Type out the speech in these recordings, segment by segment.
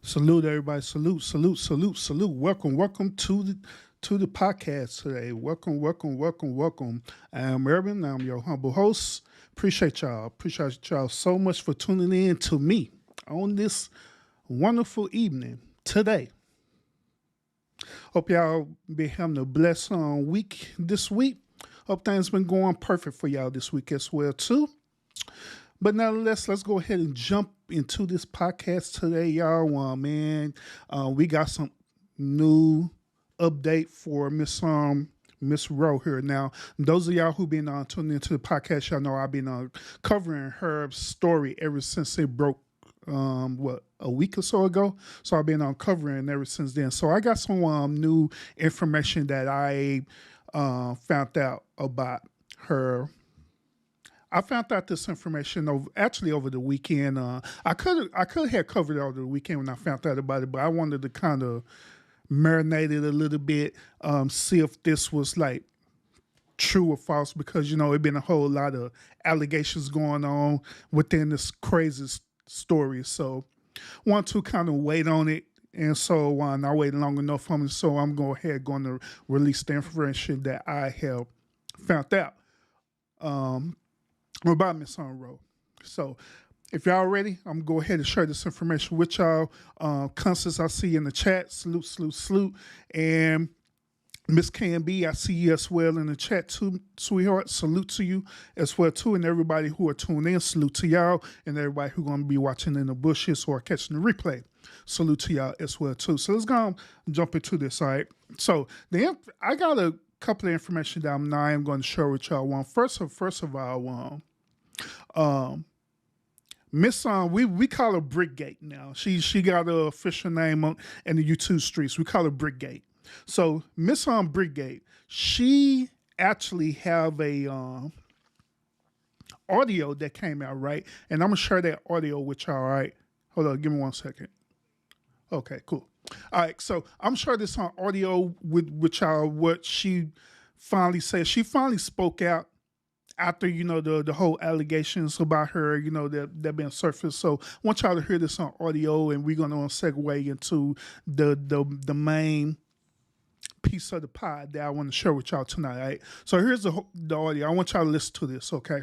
Salute everybody. Salute, salute, salute, salute. Welcome to the podcast today. Welcome. I'm Urban. I'm your humble host. Appreciate y'all. Appreciate y'all so much for tuning in to me on this wonderful evening today. Hope y'all been having a blessed week this week. Hope things been going perfect for y'all this week as well too. But now let's go ahead and jump into this podcast today, y'all. We got some new update for Miss Rho here. Now, those of y'all who been tuning into the podcast, y'all know I've been covering her story ever since it broke. A week or so ago. So I've been covering ever since then. So I got some new information that I found out about her. I found out this information over the weekend. I could have covered it over the weekend when I found out about it, but I wanted to kind of marinate it a little bit, see if this was like true or false, because it's been a whole lot of allegations going on within this crazy story. So want to kind of wait on it. And so I waited long enough on it. So I'm going to release the information that I have found out about Miss Rho. So if y'all ready, I'm going to go ahead and share this information with y'all. Constance, I see you in the chat. Salute. And Miss KMB, I see you as well in the chat too, sweetheart. Salute to you as well too, and everybody who are tuning in. Salute to y'all, and everybody who going to be watching in the bushes or catching the replay. Salute to y'all as well too. So let's go and jump into this. All right. So I got a couple of information that I am going to share with y'all. First of all, Miss we call her BrickGate now. She got an official name in the YouTube streets. We call her BrickGate. So Miss BrickGate, she actually have a audio that came out, right? And I'm gonna share that audio with y'all. All right, hold on, give me 1 second. Okay, cool. All right, so I'm sure this on audio with y'all. What she finally said, she finally spoke out after the whole allegations about her, that been surfaced. So I want y'all to hear this on audio, and we're gonna segue into the main piece of the pod that I want to share with y'all tonight. Right? So here's the audio. I want y'all to listen to this, okay?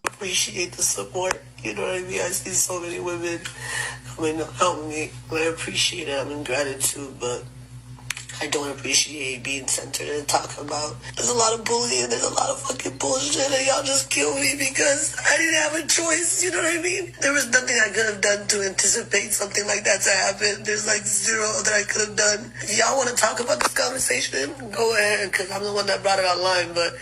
Appreciate the support. You know what I mean? I see so many women coming to help me. I appreciate it. I'm in gratitude, but I don't appreciate being centered and talked about. There's a lot of bullying. There's a lot of fucking bullshit, and y'all just kill me because I didn't have a choice. You know what I mean? There was nothing I could have done to anticipate something like that to happen. There's like zero that I could have done. If y'all want to talk about this conversation, go ahead, because I'm the one that brought it online. But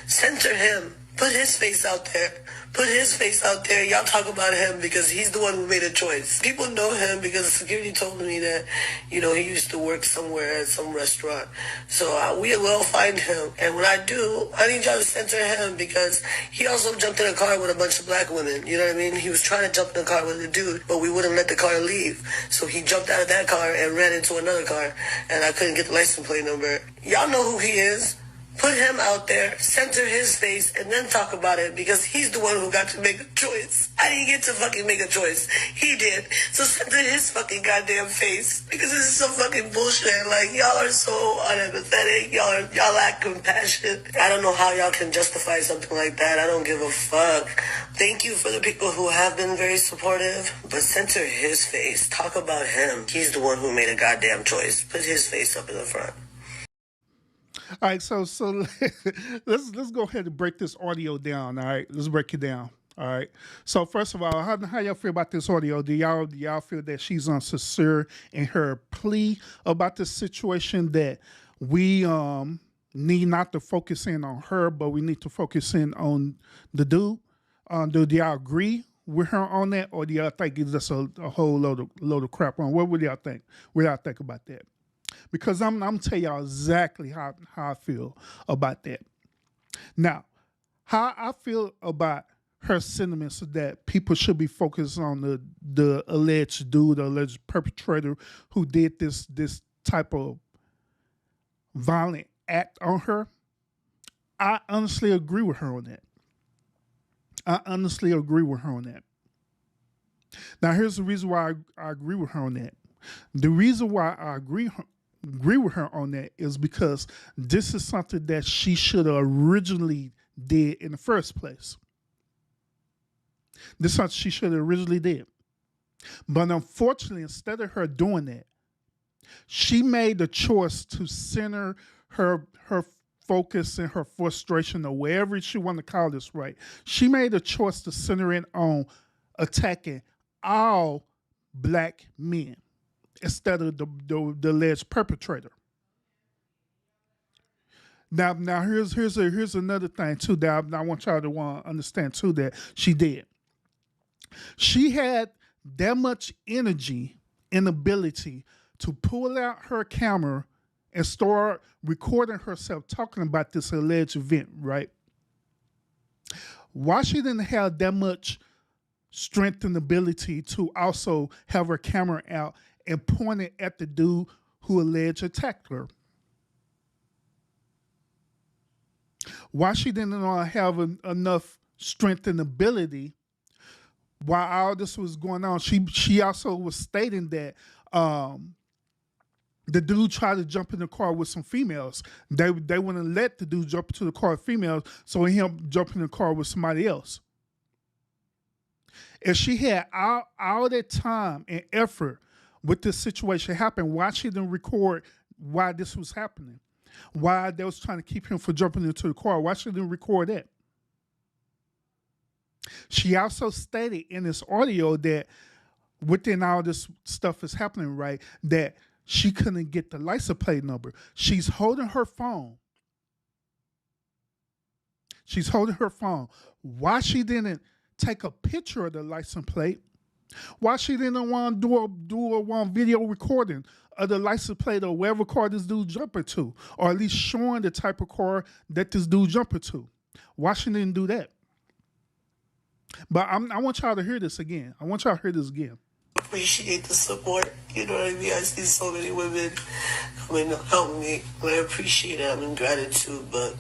center him. Put his face out there. Put his face out there. Y'all talk about him because he's the one who made a choice. People know him because security told me that, he used to work somewhere at some restaurant. So we will find him. And when I do, I need y'all to censor him because he also jumped in a car with a bunch of black women. You know what I mean? He was trying to jump in a car with a dude, but we wouldn't let the car leave. So he jumped out of that car and ran into another car, and I couldn't get the license plate number. Y'all know who he is. Put him out there, center his face, and then talk about it because he's the one who got to make a choice. I didn't get to fucking make a choice. He did. So center his fucking goddamn face because this is some fucking bullshit. Like, y'all are so unempathetic. Y'all lack compassion. I don't know how y'all can justify something like that. I don't give a fuck. Thank you for the people who have been very supportive, but center his face. Talk about him. He's the one who made a goddamn choice. Put his face up in the front. All right, so let's go ahead and break this audio down. All right, let's break it down. All right. So first of all, how y'all feel about this audio? Do y'all feel that she's sincere in her plea about this situation, that we need not to focus in on her, but we need to focus in on the dude? Do y'all agree with her on that, or do y'all think it's just a whole load of crap on? What would y'all think? What y'all think about that? Because I'm gonna tell y'all exactly how I feel about that. Now, how I feel about her sentiments that people should be focused on the alleged dude, the alleged perpetrator who did this type of violent act on her. I honestly agree with her on that. Now, here's the reason why I agree with her on that. The reason why I agree with her on that is because this is something that she should have originally did in the first place. This is something she should have originally did. But unfortunately, instead of her doing that, she made the choice to center her focus and her frustration, or wherever she want to call this, right? She made a choice to center in on attacking all black men instead of the alleged perpetrator. Now here's another thing too that I want y'all to understand too that she did. She had that much energy and ability to pull out her camera and start recording herself talking about this alleged event, right? Why she didn't have that much strength and ability to also have her camera out and point it at the dude who alleged attacked her? Why she didn't have enough strength and ability while all this was going on? She also was stating that the dude tried to jump in the car with some females. They wouldn't let the dude jump into the car with females, so he jump in the car with somebody else. If she had all that time and effort with this situation happen, why she didn't record why this was happening? Why they was trying to keep him from jumping into the car? Why she didn't record that? She also stated in this audio that within all this stuff is happening, right, that she couldn't get the license plate number. She's holding her phone. She's holding her phone. Why she didn't take a picture of the license plate? Why she didn't want to do a video recording of the license plate or wherever car this dude jumping to, or at least showing the type of car that this dude jumping to? Why she didn't do that? But I want y'all to hear this again. Appreciate the support. You know what I mean? I see so many women coming to help me. And I appreciate it. I'm in gratitude, but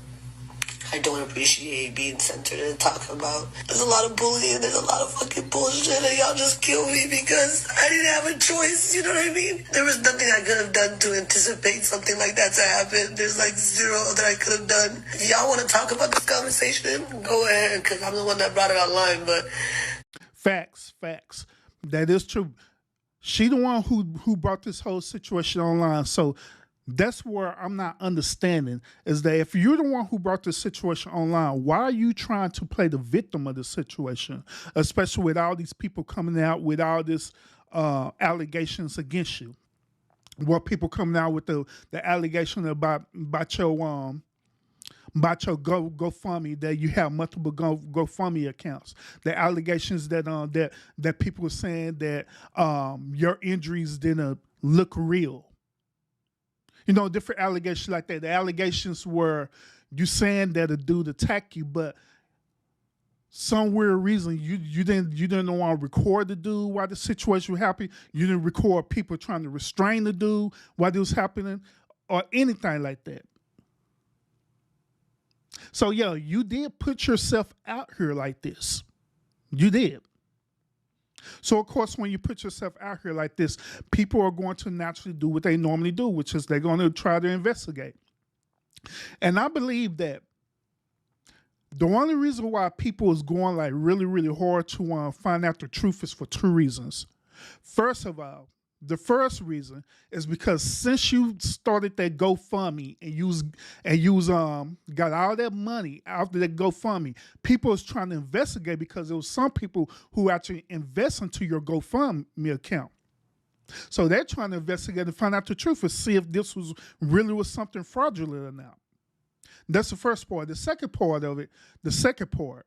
I don't appreciate being centered and talked about. There's a lot of bullying. There's a lot of fucking bullshit, and y'all just kill me because I didn't have a choice. You know what I mean? There was nothing I could have done to anticipate something like that to happen. There's like zero that I could have done. If y'all want to talk about this conversation, go ahead, because I'm the one that brought it online. But facts. That is true. She the one who brought this whole situation online. So that's where I'm not understanding is that if you're the one who brought this situation online, why are you trying to play the victim of the situation, especially with all these people coming out with all this allegations against you? What people coming out with the allegation about your GoFundMe, that you have multiple GoFundMe accounts. The allegations that people were saying that your injuries didn't look real. You know, different allegations like that. The allegations were you saying that a dude attacked you, but some weird reason you didn't want to record the dude while the situation was happening. You didn't record people trying to restrain the dude while it was happening, or anything like that. So yeah, you did put yourself out here like this. You did. So of course, when you put yourself out here like this, people are going to naturally do what they normally do, which is they're going to try to investigate. And I believe that the only reason why people is going like really, really hard to find out the truth is for two reasons. First of all, the first reason is because since you started that GoFundMe and you got all that money after that GoFundMe, people is trying to investigate because there was some people who actually invest into your GoFundMe account. So they're trying to investigate and find out the truth and see if this was something fraudulent or not. That's the first part. The second part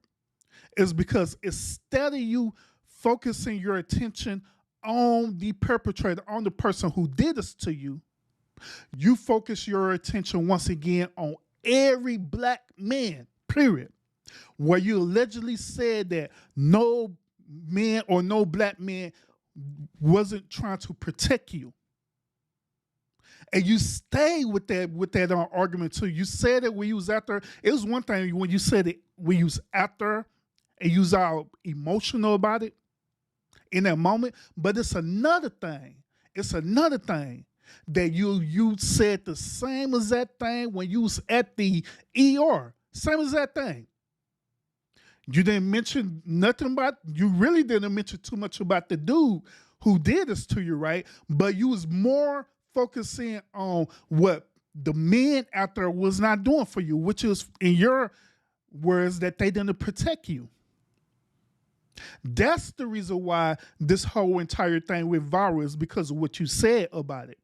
is because instead of you focusing your attention on the perpetrator, on the person who did this to you, you focus your attention once again on every black man, period. Where you allegedly said that no man or no black man wasn't trying to protect you. And you stay with that argument too. You said it when you was after. It was one thing when you said it when you was after and you was all emotional about it in that moment, but it's another thing it's another thing that you said the same exact thing when you was at the ER. Same exact thing. You didn't mention nothing about, you really didn't mention too much about the dude who did this to you, right? But you was more focusing on what the men out there was not doing for you, which is, in your words, that they didn't protect you. That's the reason why this whole entire thing went viral, is because of what you said about it.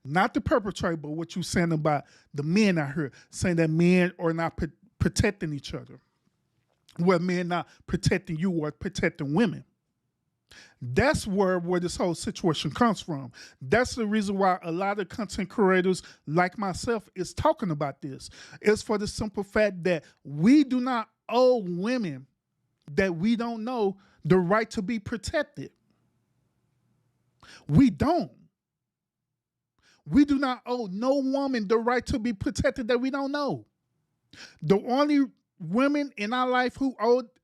Not the perpetrator, but what you saying about the men out here, saying that men are not protecting each other. Where men not protecting you or protecting women. That's where this whole situation comes from. That's the reason why a lot of content creators like myself is talking about this. It's for the simple fact that we do not owe women that we don't know the right to be protected. We don't. We do not owe no woman the right to be protected that we don't know. The only women in our life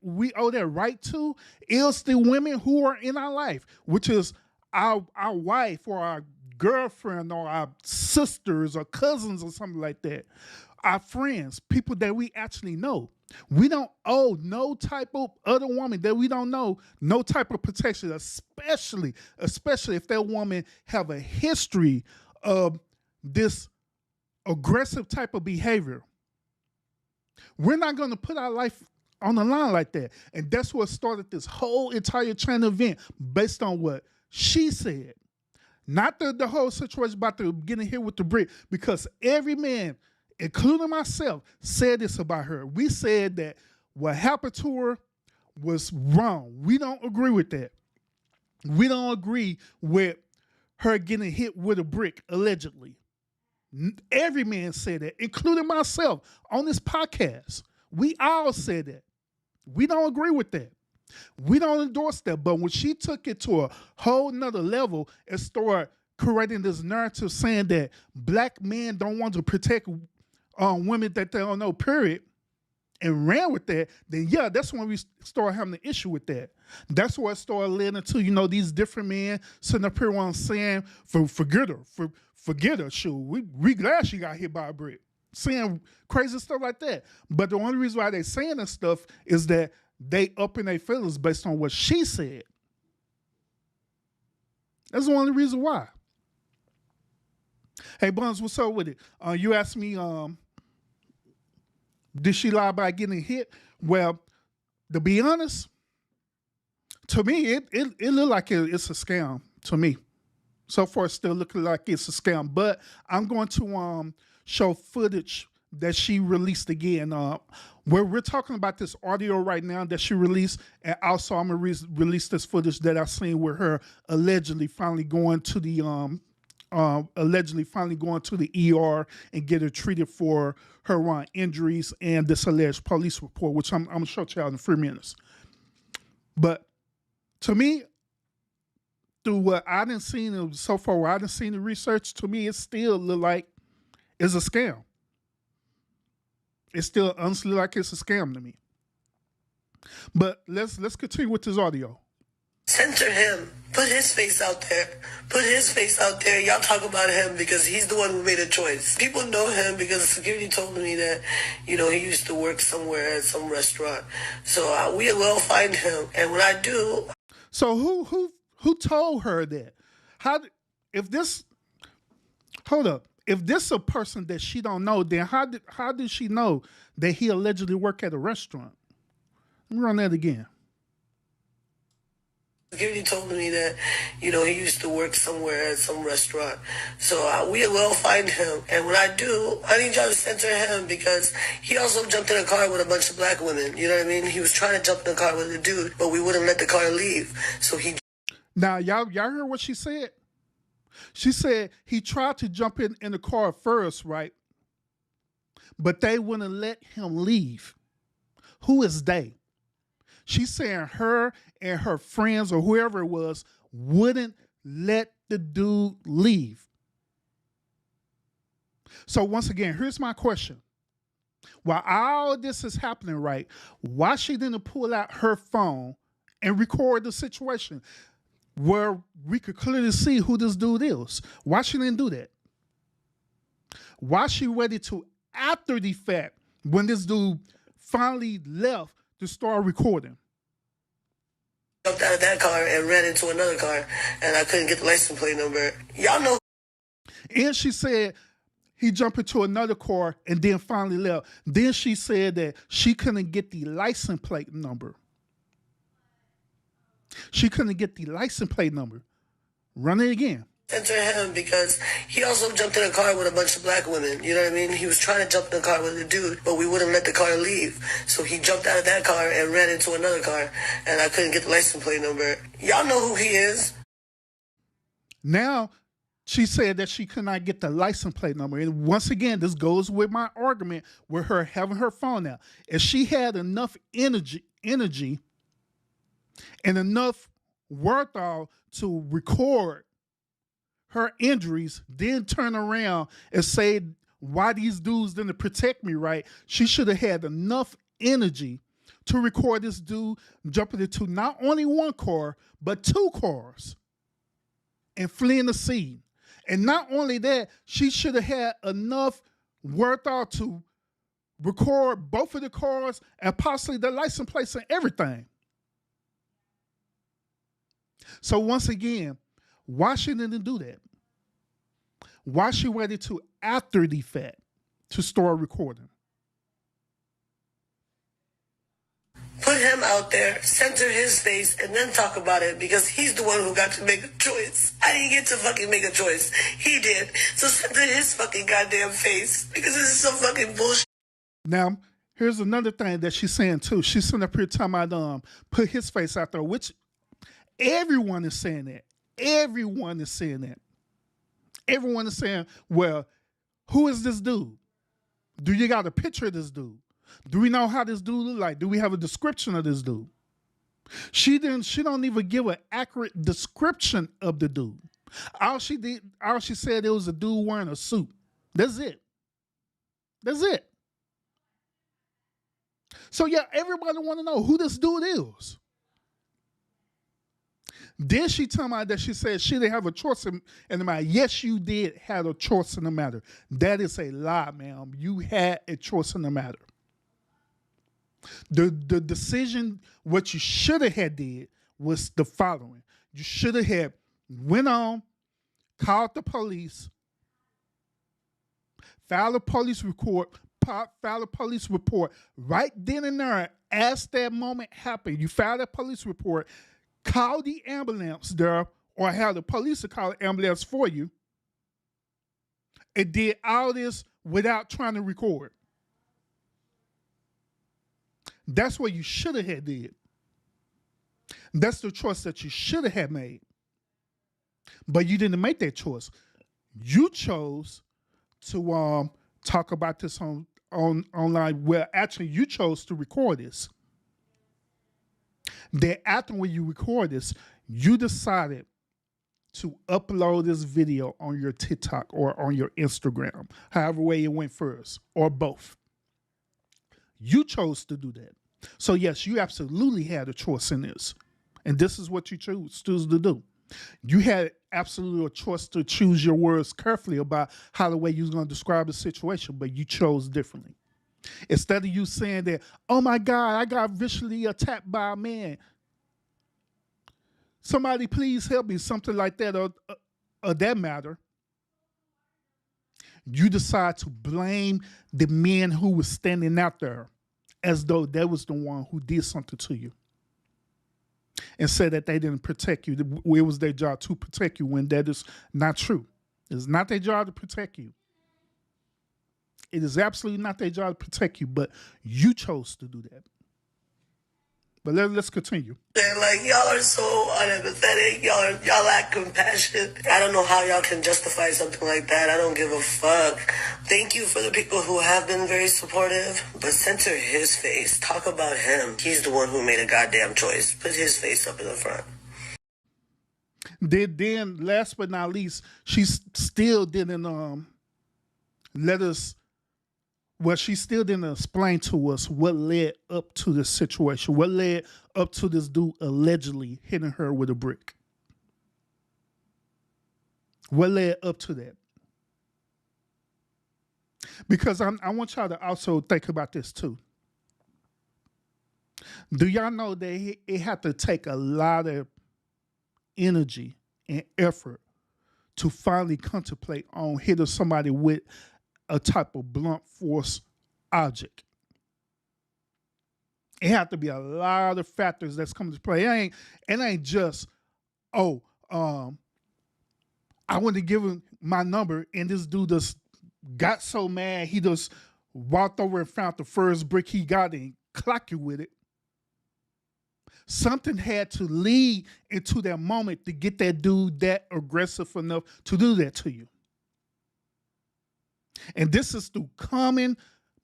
we owe that right to is the women who are in our life, which is our wife or our girlfriend or our sisters or cousins or something like that. Our friends, people that we actually know. We don't owe no type of other woman that we don't know no type of protection, especially if that woman have a history of this aggressive type of behavior. We're not going to put our life on the line like that. And that's what started this whole entire chain event based on what she said. Not the whole situation about the getting hit with the brick, because every man, including myself, said this about her. We said that what happened to her was wrong. We don't agree with that. We don't agree with her getting hit with a brick, allegedly. Every man said that, including myself on this podcast. We all said that. We don't agree with that. We don't endorse that. But when she took it to a whole nother level and started creating this narrative saying that black men don't want to protect women that they don't know, period, and ran with that, then yeah, that's when we started having an issue with that. That's where it started leading to, these different men sitting up here on saying, forget her, shoot. We glad she got hit by a brick. Saying crazy stuff like that. But the only reason why they saying this stuff is that they up in their feelings based on what she said. That's the only reason why. Hey, Buns, what's up with it? You asked me, did she lie about getting hit? Well, to be honest, to me, it looked like it's a scam to me. So far, it's still looking like it's a scam. But I'm going to show footage that she released again. Where we're talking about this audio right now that she released, and also I'm gonna release this footage that I've seen with her allegedly finally going to the ER and get her treated for her injuries and this alleged police report, which I'm gonna show y'all in a few minutes. But to me, through what I didn't seen so far, what I didn't seen the research, to me, it still look like it's a scam. It still honestly like it's a scam to me. But let's continue with this audio. Censor him. Put his face out there. Put his face out there. Y'all talk about him because he's the one who made a choice. People know him because security told me that, he used to work somewhere at some restaurant. So we will find him. And when I do... So who told her that? If this a person that she don't know, then how did she know that he allegedly worked at a restaurant? Let me run that again. Security told me that, he used to work somewhere at some restaurant. So we will find him. And when I do, I need y'all to censor him because he also jumped in a car with a bunch of black women. You know what I mean? He was trying to jump in a car with a dude, but we wouldn't let the car leave. So he... Now, y'all heard what she said? She said he tried to jump in the car first, right? But they wouldn't let him leave. Who is they? She's saying her and her friends or whoever it was wouldn't let the dude leave. So once again, here's my question. While all this is happening, right, why she didn't pull out her phone and record the situation? where we could clearly see who this dude is. Why she didn't do that? Why she ready to, after the fact, when this dude finally left, to start recording? Jumped out of that car and ran into another car, and I couldn't get the license plate number. Y'all know. And she said he jumped into another car and then finally left. Then she said that she couldn't get the license plate number. She couldn't get the license plate number. Run it again. Center him because he also jumped in a car with a bunch of black women. You know what I mean? He was trying to jump in a car with a dude, but we wouldn't let the car leave. So he jumped out of that car and ran into another car, and I couldn't get the license plate number. Y'all know who he is. Now, she said that she could not get the license plate number. And once again, this goes with my argument with her having her phone out. If she had enough energy and enough wherewithal to record her injuries, then turn around and say why these dudes didn't protect me right, she should have had enough energy to record this dude jumping into not only one car, but two cars and fleeing the scene. And not only that, she should have had enough wherewithal to record both of the cars and possibly the license plates and everything. So once again, why she didn't do that? Why she waited to after the fact to start recording? Put him out there, center his face, and then talk about it because he's the one who got to make a choice. I didn't get to fucking make a choice. He did. So center his fucking goddamn face because this is some fucking bullshit. Now, here's another thing that she's saying too. She's sitting up here talking about put his face out there, which everyone is saying that. Everyone is saying that. Everyone is saying, well, who is this dude? Do you got a picture of this dude? Do we know how this dude look like? Do we have a description of this dude? She don't even give an accurate description of the dude. All she said it was a dude wearing a suit. That's it. That's it. So yeah, everybody want to know who this dude is. Then she told me that she said she didn't have a choice in the matter. Yes, you did have a choice in the matter. That is a lie, ma'am. You had a choice in the matter. The decision, what you should have had did was the following. You should have had went on, called the police, filed a police report right then and there as that moment happened. You filed a police report, call the ambulance there, or have the police to call the ambulance for you. It did all this without trying to record. That's what you should have had did. That's the choice that you should have had made. But you didn't make that choice. You chose to talk about this online. Well, actually, you chose to record this. Then after when you record this, you decided to upload this video on your TikTok or on your Instagram, however way it went first, or both. You chose to do that. So yes, you absolutely had a choice in this. And this is what you chose to do. You had absolutely a choice to choose your words carefully about how the way you was going to describe the situation, but you chose differently. Instead of you saying that, oh my God, I got viciously attacked by a man. Somebody please help me, something like that, or that matter. You decide to blame the men who was standing out there as though that was the one who did something to you. And said that they didn't protect you. It was their job to protect you when that is not true. It's not their job to protect you. It is absolutely not their job to protect you, but you chose to do that. But let's continue. Like, y'all are so unempathetic. Y'all lack compassion. I don't know how y'all can justify something like that. I don't give a fuck. Thank you for the people who have been very supportive, but center his face. Talk about him. He's the one who made a goddamn choice. Put his face up in the front. Then last but not least, she still didn't let us. Well, she still didn't explain to us what led up to this situation, what led up to this dude allegedly hitting her with a brick. What led up to that? Because I want y'all to also think about this too. Do y'all know that it had to take a lot of energy and effort to finally contemplate on hitting somebody with a type of blunt force object? It had to be a lot of factors that's come to play. It ain't just, oh, I want to give him my number, and this dude just got so mad he just walked over and found the first brick he got and clocked you with it. Something had to lead into that moment to get that dude that aggressive enough to do that to you. And this is through common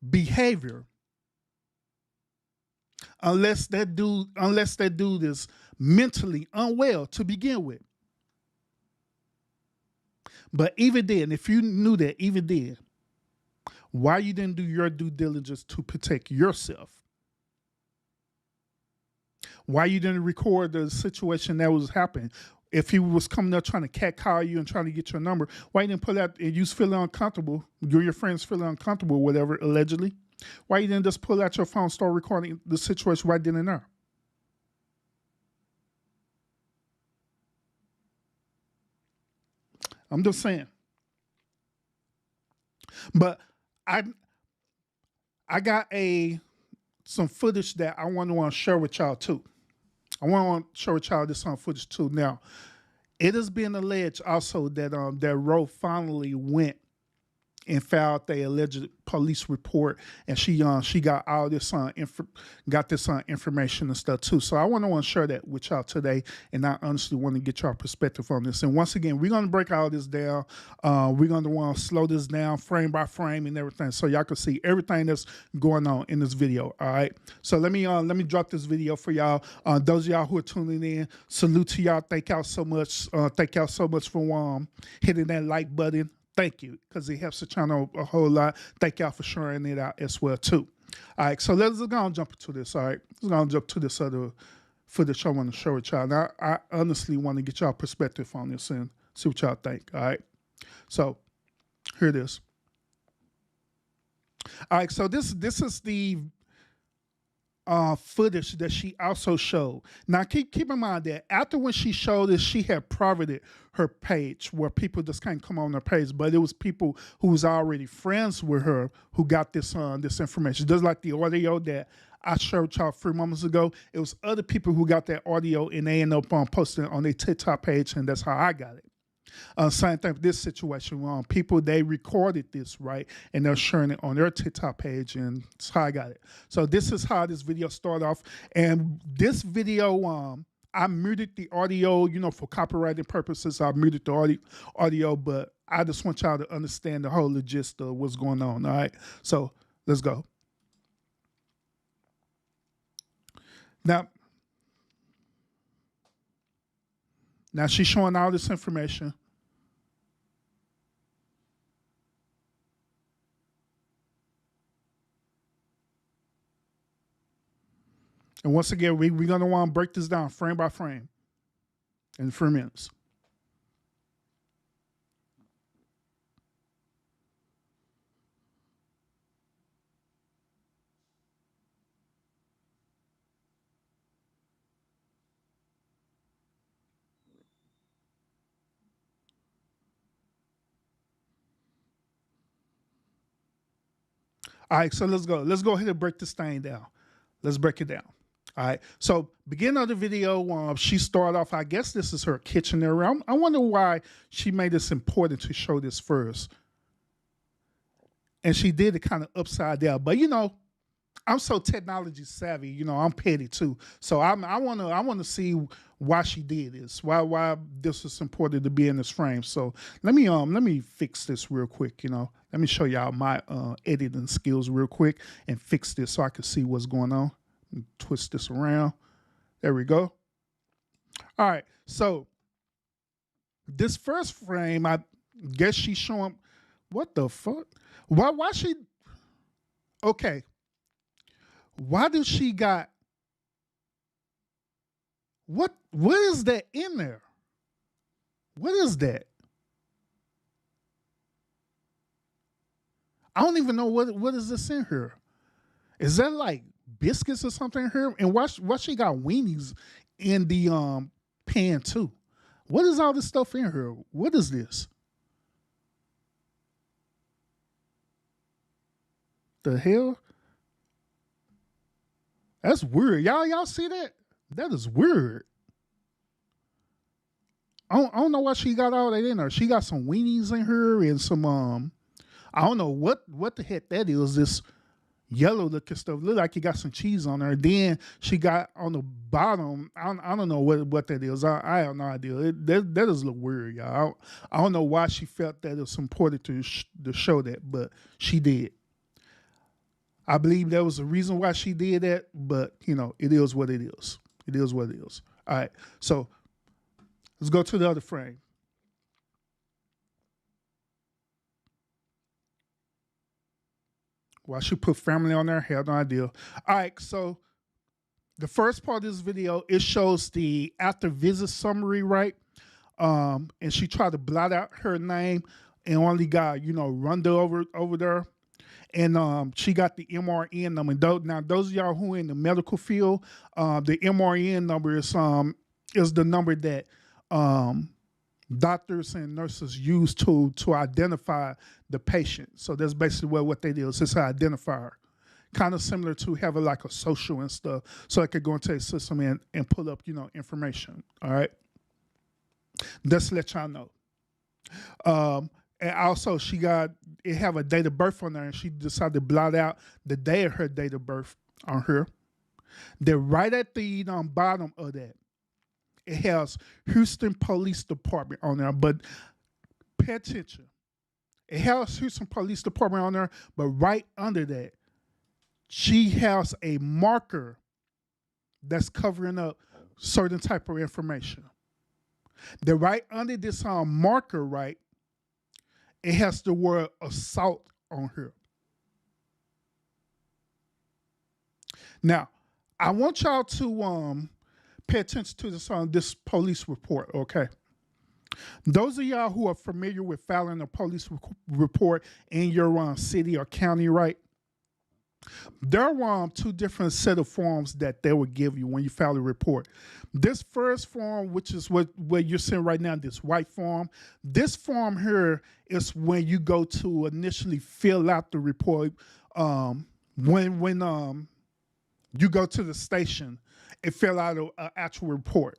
behavior. Unless that dude is mentally unwell to begin with. But even then, if you knew that, even then, why you didn't do your due diligence to protect yourself? Why you didn't record the situation that was happening? If he was coming up trying to catcall you and trying to get your number, why you didn't put out and you was feeling uncomfortable? You and your friends feeling uncomfortable, whatever, allegedly. Why you didn't just pull out your phone, start recording the situation right then and there? I'm just saying. But I I got some footage that I want to share with y'all too. I want to share with y'all this footage too. Now, it has been alleged also that that Rho finally went and filed the alleged police report, and she got all this information and stuff too. So I want to share that with y'all today, and I honestly want to get y'all perspective on this. And once again, we're gonna break all this down. We're gonna want to slow this down frame by frame and everything, so y'all can see everything that's going on in this video. All right. So let me drop this video for y'all. Those of y'all who are tuning in, salute to y'all. Thank y'all so much. Thank y'all so much for hitting that like button. Thank you, because it helps the channel a whole lot. Thank y'all for sharing it out as well, too. All right, so let's go and jump into this, all right? Let's go and jump to this other footage I want to share with y'all. Now, I honestly want to get y'all perspective on this and see what y'all think, all right? So, here it is. All right, so this is the footage that she also showed. Now, keep in mind that after when she showed this, she had privated her page where people just can't come on her page, but it was people who was already friends with her who got this this information. Just like the audio that I showed y'all 3 moments ago, it was other people who got that audio and they ended up posting on their TikTok page, and that's how I got it. Same thing with this situation. People, they recorded this, right? And they're sharing it on their TikTok page, and that's how I got it. So this is how this video started off. And this video, I muted the audio, for copyrighting purposes. I muted the audio, but I just want y'all to understand the whole gist of what's going on, all right? So let's go. Now she's showing all this information. And once again, we're going to want to break this down frame by frame in 3 minutes. All right, so let's go. Let's go ahead and break this thing down. Let's break it down. All right. So beginning of the video, she started off, I guess this is her kitchen area. I wonder why she made this important to show this first. And she did it kind of upside down. But I'm so technology savvy, I'm petty too. So I wanna see why she did this, why this is important to be in this frame. So let me fix this real quick, Let me show y'all my editing skills real quick and fix this so I can see what's going on. Twist this around. There we go. All right. So this first frame, I guess she's showing what the fuck? Why she okay. Why does she got what is that in there? What is that? I don't even know what is this in here. Is that like biscuits or something in here? And why she got weenies in the pan too? What is all this stuff in here? What is this? The hell? That's weird. Y'all see that? That is weird. I don't know why she got all that in her. She got some weenies in her and some I don't know what the heck that is. This yellow looking stuff. Look like you got some cheese on her. Then she got on the bottom. I don't know what that is. I have no idea. That does look weird, y'all. I don't know why she felt that it was important to show that, but she did. I believe there was a reason why she did that, but it is what it is. It is what it is. All right, so let's go to the other frame. Why she put family on there? Had no idea. All right, so the first part of this video, it shows the after visit summary, right? And she tried to blot out her name and only got Rhonda over there. And she got the MRN number. Now, those of y'all who are in the medical field, the MRN number is the number that doctors and nurses use to identify the patient. So that's basically what they do. It's an identifier, kind of similar to having like a social and stuff. So I could go into a system and pull up information. All right, just to let y'all know. And also, it have a date of birth on there, and she decided to blot out the day of her date of birth on her. Then right at the bottom of that, it has Houston Police Department on there. But pay attention. It has Houston Police Department on there, but right under that, she has a marker that's covering up certain type of information. Then right under this marker, right, it has the word assault on here. Now, I want y'all to pay attention to this police report, okay? Those of y'all who are familiar with filing a police report in your city or county, right? There are two different set of forms that they will give you when you file a report. This first form, which is what you're seeing right now, this white form. This form here is when you go to initially fill out the report. When you go to the station and fill out an actual report.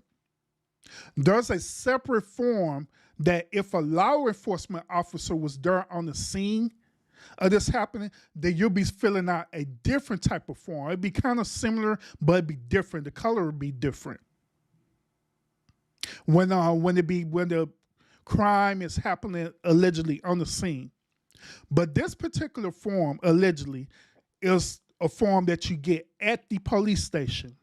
There's a separate form that if a law enforcement officer was there on the scene of this happening, then you'll be filling out a different type of form. It'd be kind of similar, but it'd be different. The color would be different. When the crime is happening allegedly on the scene. But this particular form, allegedly, is a form that you get at the police station.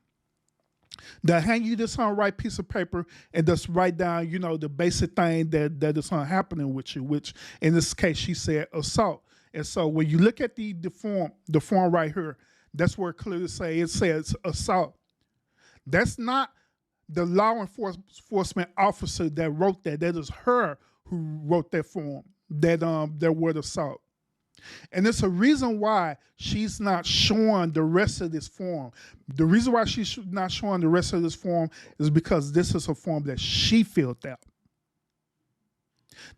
They'll hand you this white piece of paper and just write down, the basic thing that is happening with you, which in this case she said assault. And so when you look at the form right here, that's where it clearly says assault. That's not the law enforcement officer that wrote that. That is her who wrote that form, that word assault. And it's a reason why she's not showing the rest of this form. The reason why she's not showing the rest of this form is because this is a form that she filled out.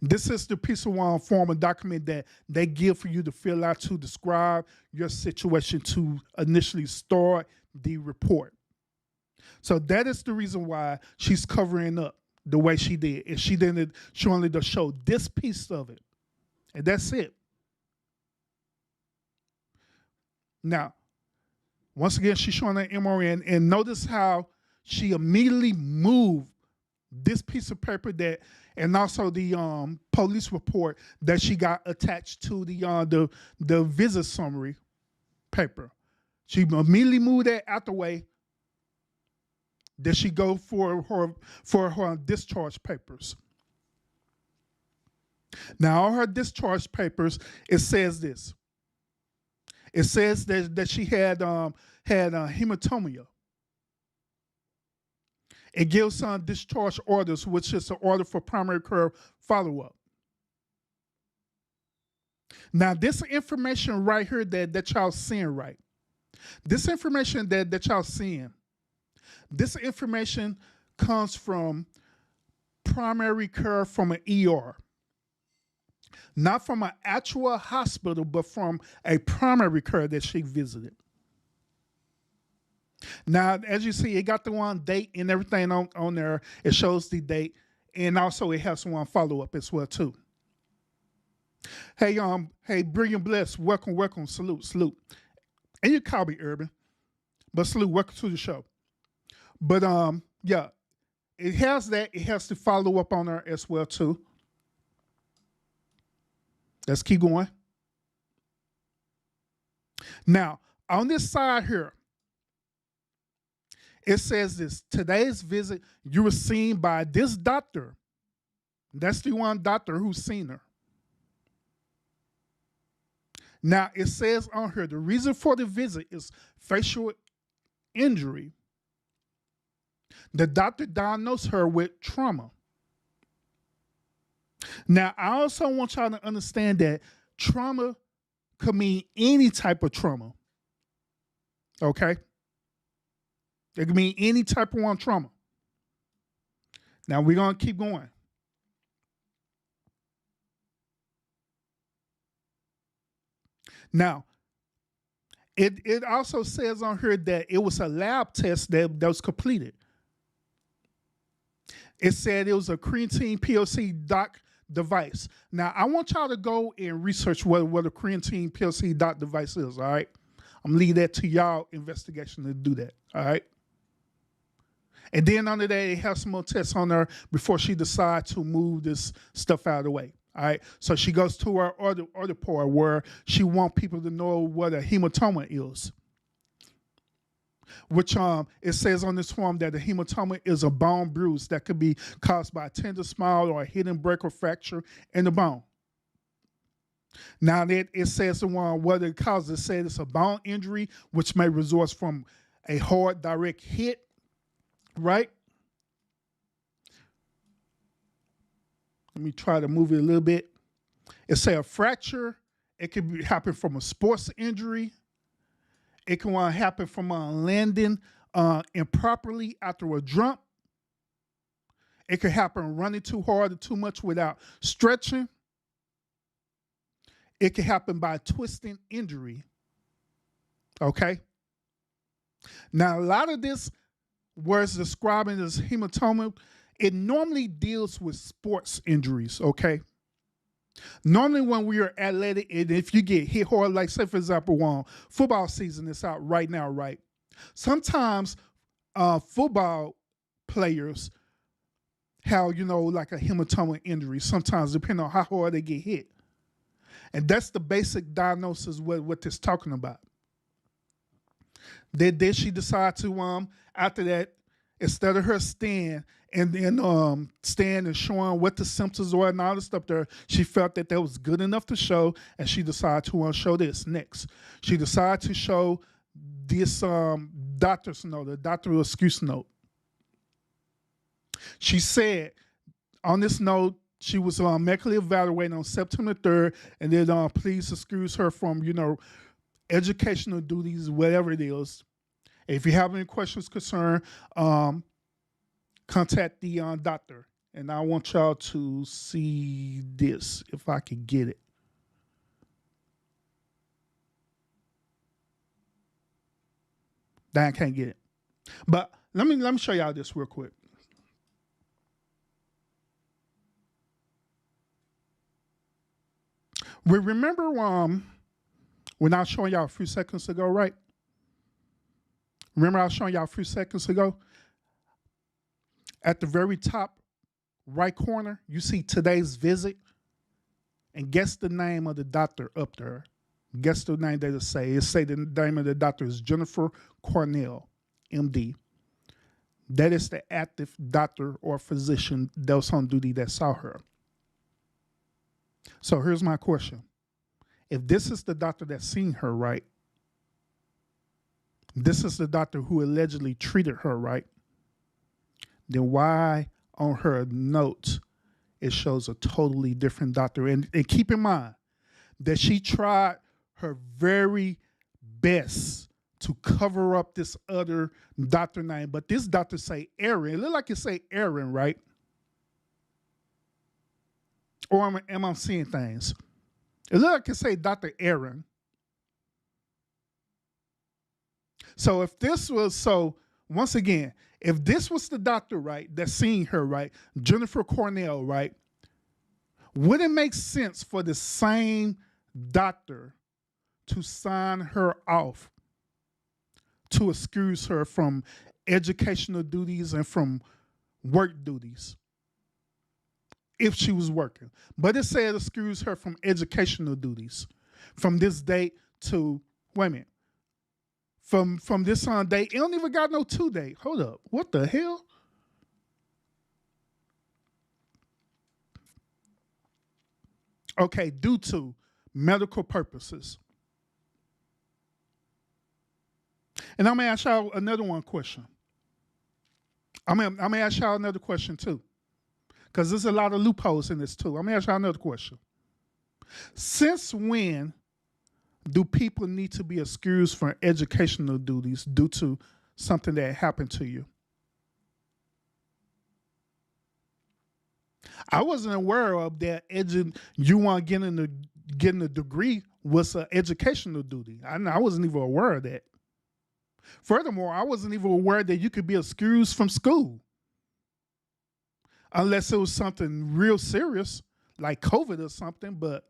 This is the piece of form of document that they give for you to fill out to describe your situation to initially start the report. So that is the reason why she's covering up the way she did. And she only to show this piece of it. And that's it. Now, once again, she's showing that MRN, and notice how she immediately moved this piece of paper and also the police report that she got attached to the visit summary paper. She immediately moved that out the way. Then she go for her discharge papers. Now, on her discharge papers, it says this. It says that she had hematomia. It gives some discharge orders, which is an order for primary care follow-up. Now, this information right here that y'all seeing, right? This information that y'all seeing, this information comes from primary care from an ER, not from an actual hospital, but from a primary care that she visited. Now, as you see, it got the one date and everything on there. It shows the date, and also it has one follow up as well too. Hey, Brilliant Bless, welcome, salute. And you call me Urban, but salute, welcome to the show. But yeah, it has that. It has to follow up on there as well too. Let's keep going. Now, on this side here, it says this: today's visit, you were seen by this doctor. That's the one doctor who's seen her. Now, it says on here, the reason for the visit is facial injury. The doctor diagnosed her with trauma. Now, I also want y'all to understand that trauma could mean any type of trauma. Okay? It could mean any type of one trauma. Now, we're going to keep going. Now, it also says on here that it was a lab test that was completed. It said it was a creatine PLC doc device. Now, I want y'all to go and research what a creatine PLC doc device is, all right? I'm going to leave that to y'all investigation to do that, all right? And then under that, it has some more tests on there before she decides to move this stuff out of the way. All right, so she goes to her other part where she wants people to know what a hematoma is. Which it says on this form that a hematoma is a bone bruise that could be caused by a tender smile or a hidden break or fracture in the bone. Now that it says the one what it causes, it says it's a bone injury which may result from a hard direct hit, right? Let me try to move it a little bit. It say a fracture. It could happen from a sports injury. It can happen from landing improperly after a jump. It could happen running too hard or too much without stretching. It could happen by twisting injury. Okay? Now, a lot of this, where it's describing as hematoma, it normally deals with sports injuries, okay? Normally when we are athletic, and if you get hit hard, like say for example, football season is out right now, right? Sometimes football players have, like a hematoma injury, sometimes depending on how hard they get hit. And that's the basic diagnosis what this talking about. Then she decided to, after that, instead of her stand and then stand and showing what the symptoms were and all the stuff there, she felt that was good enough to show, and she decided to show this next. She decided to show this doctor's note, the doctor's excuse note. She said on this note, she was medically evaluated on September 3rd, and then please excuse her from, educational duties, whatever it is. If you have any questions, concern, contact the doctor. And I want y'all to see this, if I can get it. I can't get it. But let me show y'all this real quick. We remember when I was showing y'all a few seconds ago, right? Remember I was showing y'all a few seconds ago? At the very top right corner, you see today's visit. And guess the name of the doctor up there. Guess the name that it say. It say the name of the doctor is Jennifer Cornell, MD. That is the active doctor or physician that was on duty that saw her. So here's my question. If this is the doctor that's seen her, right? This is the doctor who allegedly treated her, right? Then why on her notes it shows a totally different doctor? And keep in mind, that she tried her very best to cover up this other doctor name. But this doctor say Aaron. It look like it say Aaron, right? Or am I seeing things? It look like it say Dr. Aaron. So if this was once again, if this was the doctor, right, that seen her, right, Jennifer Cornell, right, would it make sense for the same doctor to sign her off to excuse her from educational duties and from work duties if she was working? But it said excuse her from educational duties from this date to, wait a minute, from this on date. It don't even got no to date. Hold up. What the hell? Okay, due to medical purposes. And I'm gonna ask y'all another one question. I'm gonna ask y'all another question too. Because there's a lot of loopholes in this too. I'm gonna ask y'all another question. Since when do people need to be excused from educational duties due to something that happened to you? I wasn't aware of that. You want getting a degree was an educational duty. I wasn't even aware of that. Furthermore, I wasn't even aware that you could be excused from school unless it was something real serious like COVID or something. But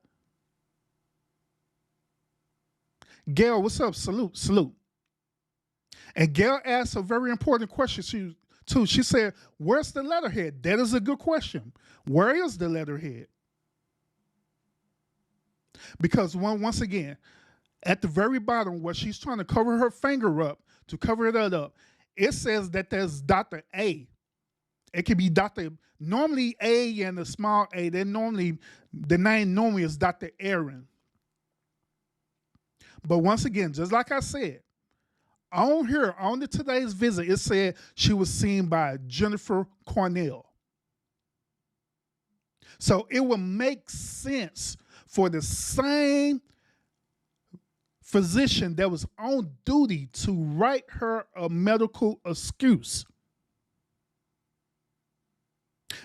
Gail, what's up? Salute. And Gail asked a very important question too. She said, where's the letterhead? That is a good question. Where is the letterhead? Because once again, at the very bottom where she's trying to cover her finger up, to cover it up, it says that there's Dr. A. It could be Dr. Normally A and a small a. The name normally is Dr. Aaron. But once again, just like I said, on here, on today's visit, it said she was seen by Jennifer Cornell. So it would make sense for the same physician that was on duty to write her a medical excuse.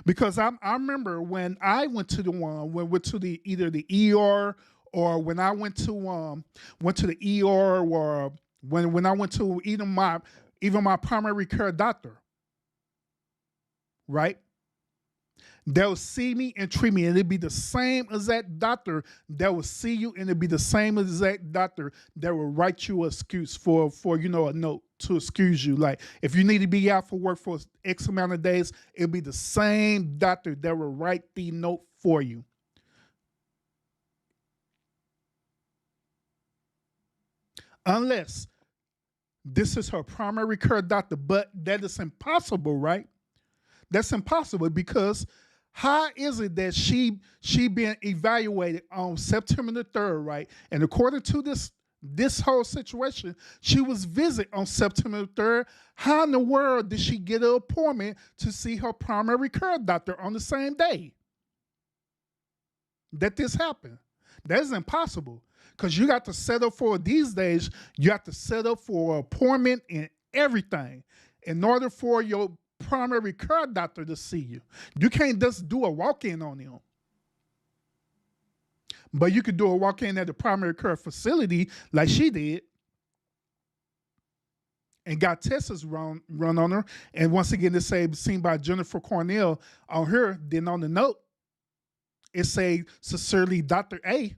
Because I remember when I went to either the ER or when I went to the ER or when I went to even my primary care doctor, right? They'll see me and treat me, and it'd be the same exact doctor that will see you, and it'd be the same exact doctor that will write you an excuse for a note to excuse you. Like if you need to be out for work for X amount of days, it'll be the same doctor that will write the note for you. Unless this is her primary care doctor, but that is impossible, right? That's impossible because how is it that she been evaluated on September the 3rd, right? And according to this whole situation, she was visited on September the 3rd. How in the world did she get an appointment to see her primary care doctor on the same day that this happened? That is impossible because you got to set up for these days. You have to set up for an appointment and everything in order for your primary care doctor to see you. You can't just do a walk-in on them. But you could do a walk-in at the primary care facility like she did and got tests run on her. And once again, it say seen by Jennifer Cornell on her. Then on the note, it say sincerely Dr. A.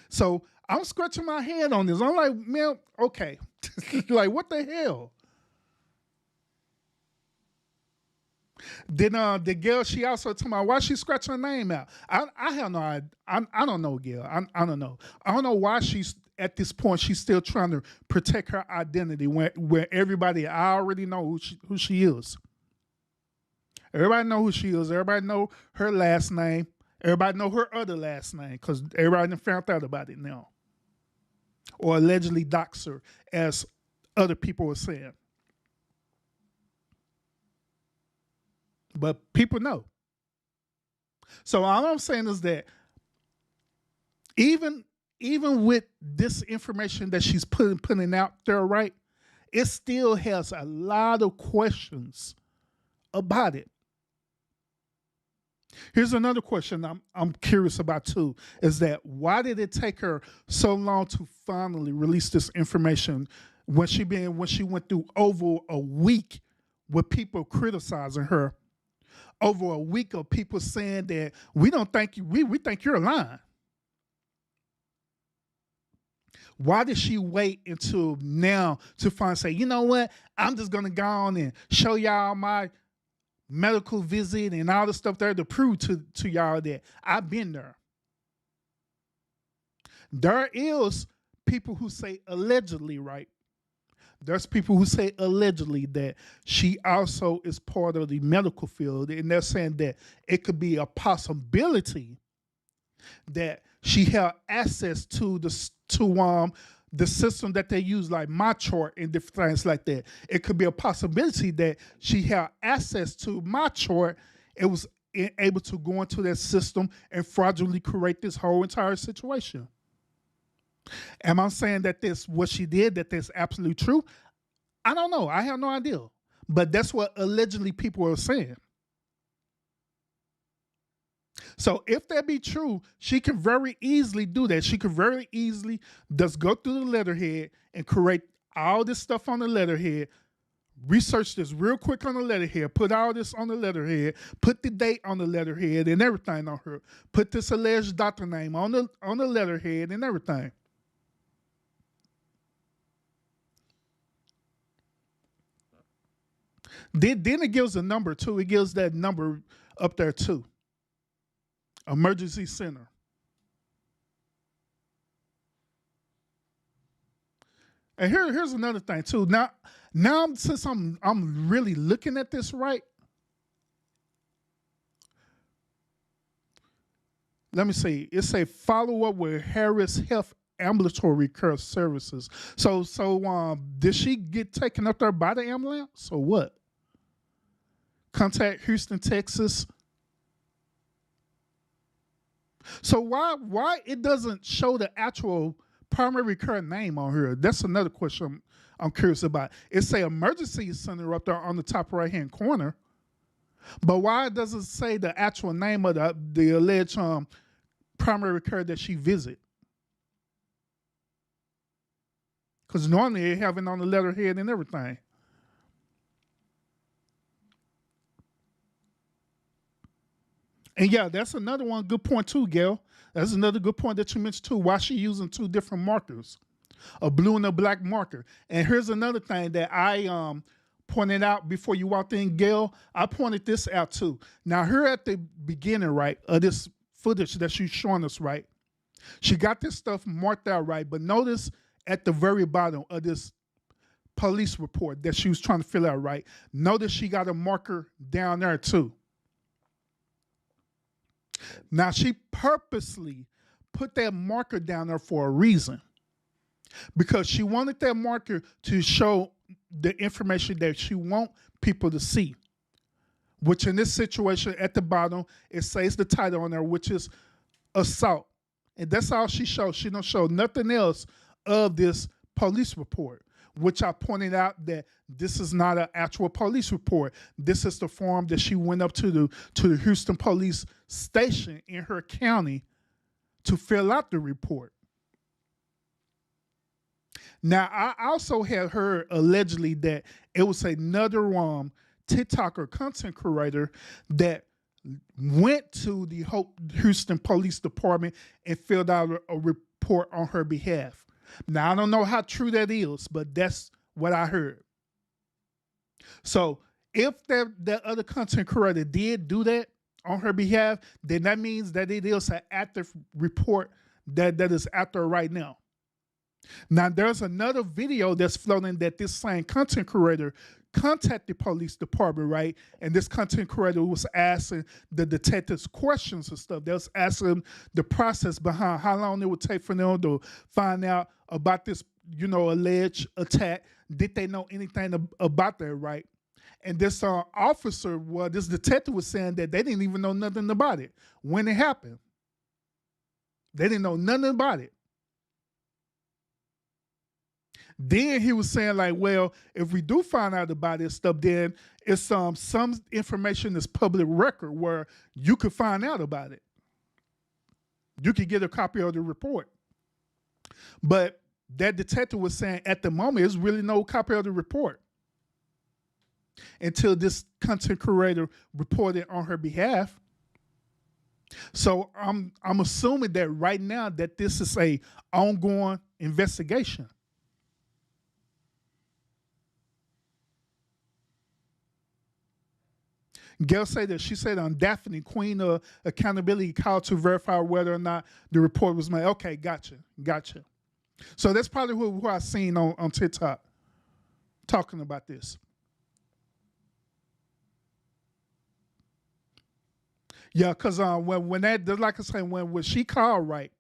So I'm scratching my head on this. I'm like, man, okay. Like, what the hell? Then the girl, she also told me why she scratched her name out. I have no idea. I don't know, Gail. I don't know. I don't know why she's at this point. She's still trying to protect her identity when everybody, I already know who she is. Everybody know who she is. Everybody know her last name. Everybody know her other last name because everybody done found out about it now. Or allegedly doxed her, as other people were saying. But people know. So all I'm saying is that even even with this information that she's putting out there, right, it still has a lot of questions about it. Here's another question I'm curious about too: is that why did it take her so long to finally release this information when she went through over a week with people criticizing her, over a week of people saying that we don't think you, we think you're lying. Why did she wait until now to finally say, you know what? I'm just gonna go on and show y'all my medical visit and all the stuff there to prove to y'all that I've been there. There is people who say allegedly, right? There's people who say allegedly that she also is part of the medical field, and they're saying that it could be a possibility that she had access to the system that they use, like my chart and different things like that. It could be a possibility that she had access to my chart. It was able to go into that system and fraudulently create this whole entire situation. Am I saying that this what she did, that that's absolutely true? I don't know. I have no idea. But that's what allegedly people are saying. So if that be true, she can very easily do that. She could very easily just go through the letterhead and create all this stuff on the letterhead, research this real quick on the letterhead, put all this on the letterhead, put the date on the letterhead and everything on her, put this alleged doctor name on the letterhead and everything. Then it gives a number too. It gives that number up there too. Emergency center. And here's another thing too. Now since I'm really looking at this right, let me see. It say follow up with Harris Health Ambulatory Care Services. So did she get taken up there by the ambulance or what? Contact Houston, Texas. So why it doesn't show the actual primary care name on here? That's another question I'm curious about. It say emergency center up there on the top right hand corner, but why does it say the actual name of the alleged primary care that she visit? Because normally they have it on the letterhead and everything. And yeah, that's another one good point too, Gail. That's another good point that you mentioned too. Why she using two different markers, a blue and a black marker. And here's another thing that I pointed out before you walked in, Gail. I pointed this out too. Now here at the beginning, right, of this footage that she's showing us, right, she got this stuff marked out right, but notice at the very bottom of this police report that she was trying to fill out, right, notice she got a marker down there too. Now, she purposely put that marker down there for a reason, because she wanted that marker to show the information that she want people to see, which in this situation at the bottom, it says the title on there, which is assault. And that's all she shows. She don't show nothing else of this police report, which I pointed out that this is not an actual police report. This is the form that she went up to the Houston police station in her county to fill out the report. Now, I also had heard allegedly that it was another TikTok or content creator that went to the Houston Police Department and filled out a report on her behalf. Now, I don't know how true that is, but that's what I heard. So if that other content creator did do that on her behalf, then that means that it is an active report that is out there right now. Now, there's another video that's floating that this same content creator contacted the police department, right? And this content creator was asking the detectives questions and stuff. They was asking the process behind how long it would take for them to find out about this, alleged attack. Did they know anything about that, right? And this officer, well, this detective was saying that they didn't even know nothing about it when it happened. They didn't know nothing about it. Then he was saying like, well, if we do find out about this stuff, then it's some information is public record where you could find out about it. You could get a copy of the report. But that detective was saying at the moment, there's really no copy of the report until this content creator reported on her behalf. So I'm assuming that right now that this is a ongoing investigation. Gail said that she said on Daphne, Queen of Accountability, called to verify whether or not the report was made. Okay, gotcha. So that's probably who I seen on TikTok talking about this. Yeah, because when that, like I said, when she called, right,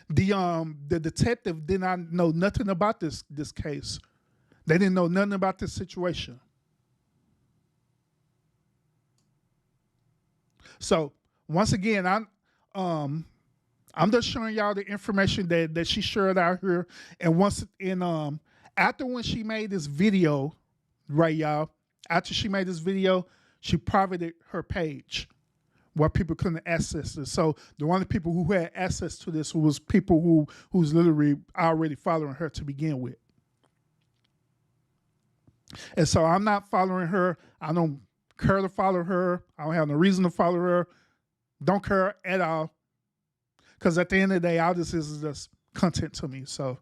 the detective did not know nothing about this case. They didn't know nothing about this situation. So once again, I'm just showing y'all the information that she shared out here. And after when she made this video, right, y'all, after she made this video, she privated her page where people couldn't access it. So the only people who had access to this was people who's literally already following her to begin with. And so I'm not following her. I don't care to follow her. I don't have no reason to follow her. Don't care at all. Because at the end of the day, all this is just content to me. So,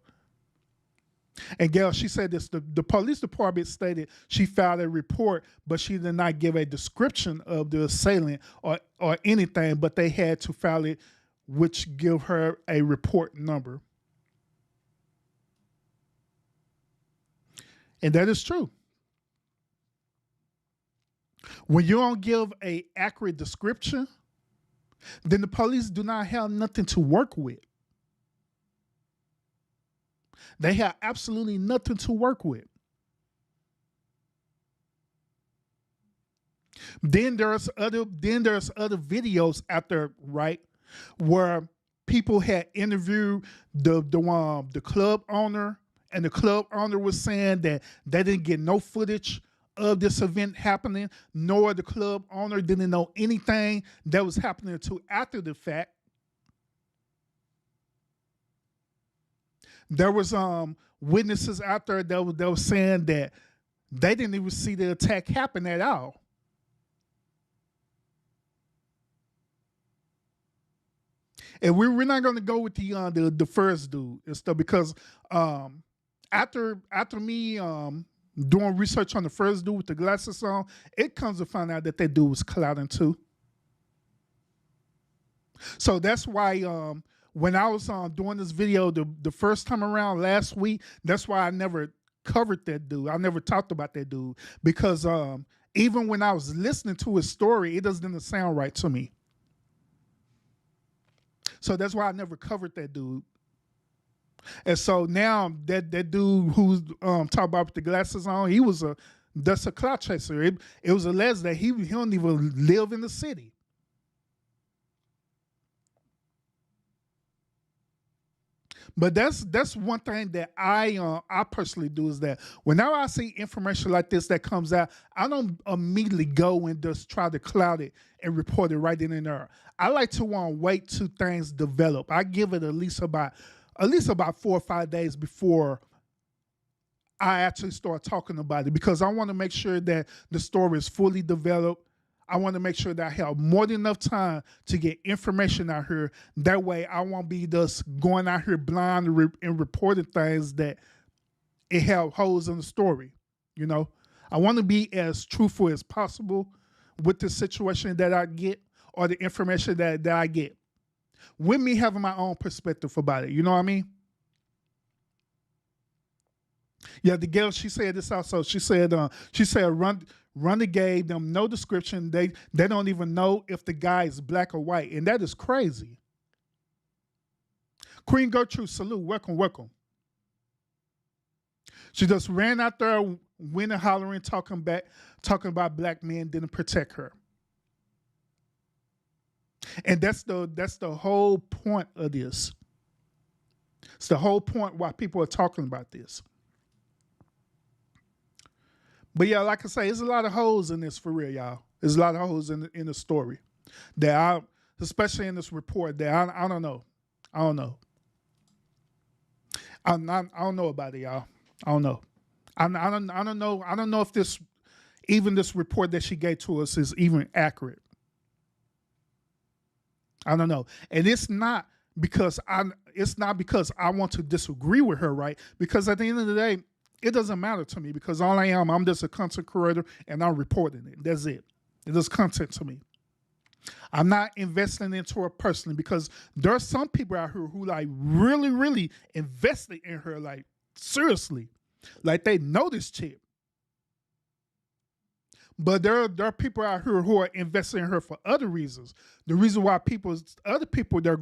and Gail, she said this, the police department stated she filed a report, but she did not give a description of the assailant or anything, but they had to file it, which give her a report number. And that is true. When you don't give a accurate description, then the police do not have nothing to work with. They have absolutely nothing to work with. Then there's other videos out there, right, where people had interviewed the club owner, and the club owner was saying that they didn't get no footage of this event happening, nor the club owner didn't know anything that was happening until after the fact. There was witnesses out there that were saying that they didn't even see the attack happen at all. And we're not going to go with the first dude and stuff because after me doing research on the first dude with the glasses on, it comes to find out that dude was clouding too. So that's why when I was doing this video the first time around last week, that's why I never covered that dude. I never talked about that dude because even when I was listening to his story, it didn't sound right to me. So that's why I never covered that dude. And so now that dude who's talking about with the glasses on, that's a clout chaser. It was alleged that he don't even live in the city. But that's one thing that I personally do is that whenever I see information like this that comes out, I don't immediately go and just try to cloud it and report it right then and there. I like to wait till things develop. I give it at least about 4 or 5 days before I actually start talking about it because I want to make sure that the story is fully developed. I want to make sure that I have more than enough time to get information out here. That way I won't be just going out here blind and reporting things that it have holes in the story. You know, I want to be as truthful as possible with the situation that I get or the information that I get, with me having my own perspective about it. You know what I mean? Yeah, the girl, she said this also. She said run the game, them no description. They don't even know if the guy is black or white. And that is crazy. Queen Gertrude, salute, welcome. She just ran out there when and hollering, talking about black men didn't protect her. And that's the whole point of this. It's the whole point why people are talking about this. But yeah, like I say, there's a lot of holes in this for real, y'all. There's a lot of holes in the story that especially in this report, that I don't know. I don't know. I don't know about it, y'all. I don't know. I don't know. I don't know if this report that she gave to us is even accurate. I don't know. And it's not because I want to disagree with her, right? Because at the end of the day, it doesn't matter to me, because all I'm just a content creator and I'm reporting it. That's it. It is content to me. I'm not investing into her personally, because there are some people out here who like really, really invested in her, like seriously. Like they know this chick. But there are people out here who are investing in her for other reasons. The reason why other people they're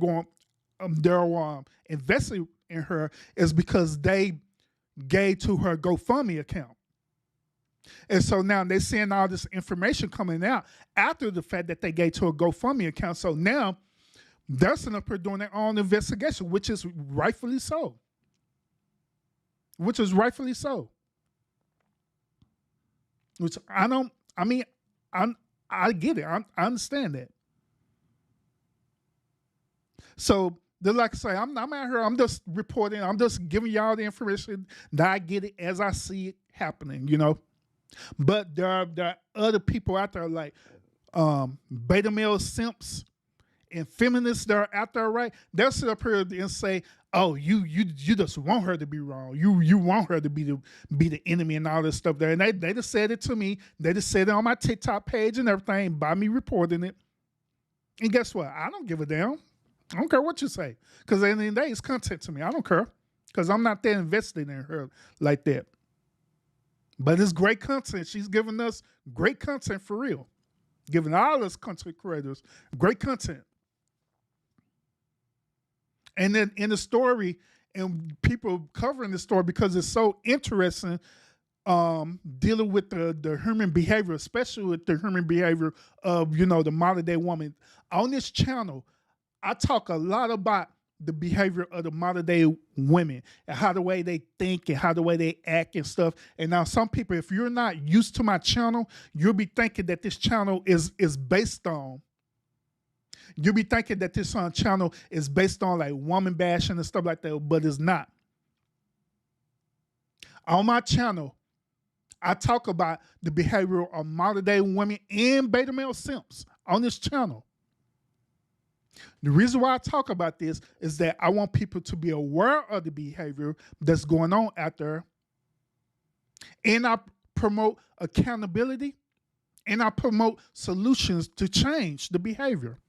investing in her is because they gave to her GoFundMe account. And so now they're seeing all this information coming out after the fact that they gave to a GoFundMe account. So now they're sitting up here doing their own investigation, which is rightfully so. Which I get it. I understand that. So like I say, I'm out here. I'm just reporting. I'm just giving y'all the information that I get it as I see it happening, But there are other people out there like beta male simps and feminists that are out there, right? They'll sit up here and say, "Oh, you just want her to be wrong. You want her to be the enemy and all this stuff there." And they just said it to me. They just said it on my TikTok page and everything by me reporting it. And guess what? I don't give a damn. I don't care what you say, because at the end of the day, it's content to me. I don't care, because I'm not that invested in her like that. But it's great content. She's giving us great content for real. Giving all us content creators great content. And then in the story, and people covering the story because it's so interesting, dealing with the human behavior, especially with the human behavior of, the modern day woman. On this channel, I talk a lot about the behavior of the modern day women and how the way they think and how the way they act and stuff. And now some people, if you're not used to my channel, you'll be thinking that this channel is based on. You'll be thinking that this channel is based on like woman bashing and stuff like that, but it's not. On my channel, I talk about the behavior of modern day women and beta male simps on this channel. The reason why I talk about this is that I want people to be aware of the behavior that's going on out there. And I promote accountability, and I promote solutions to change the behavior.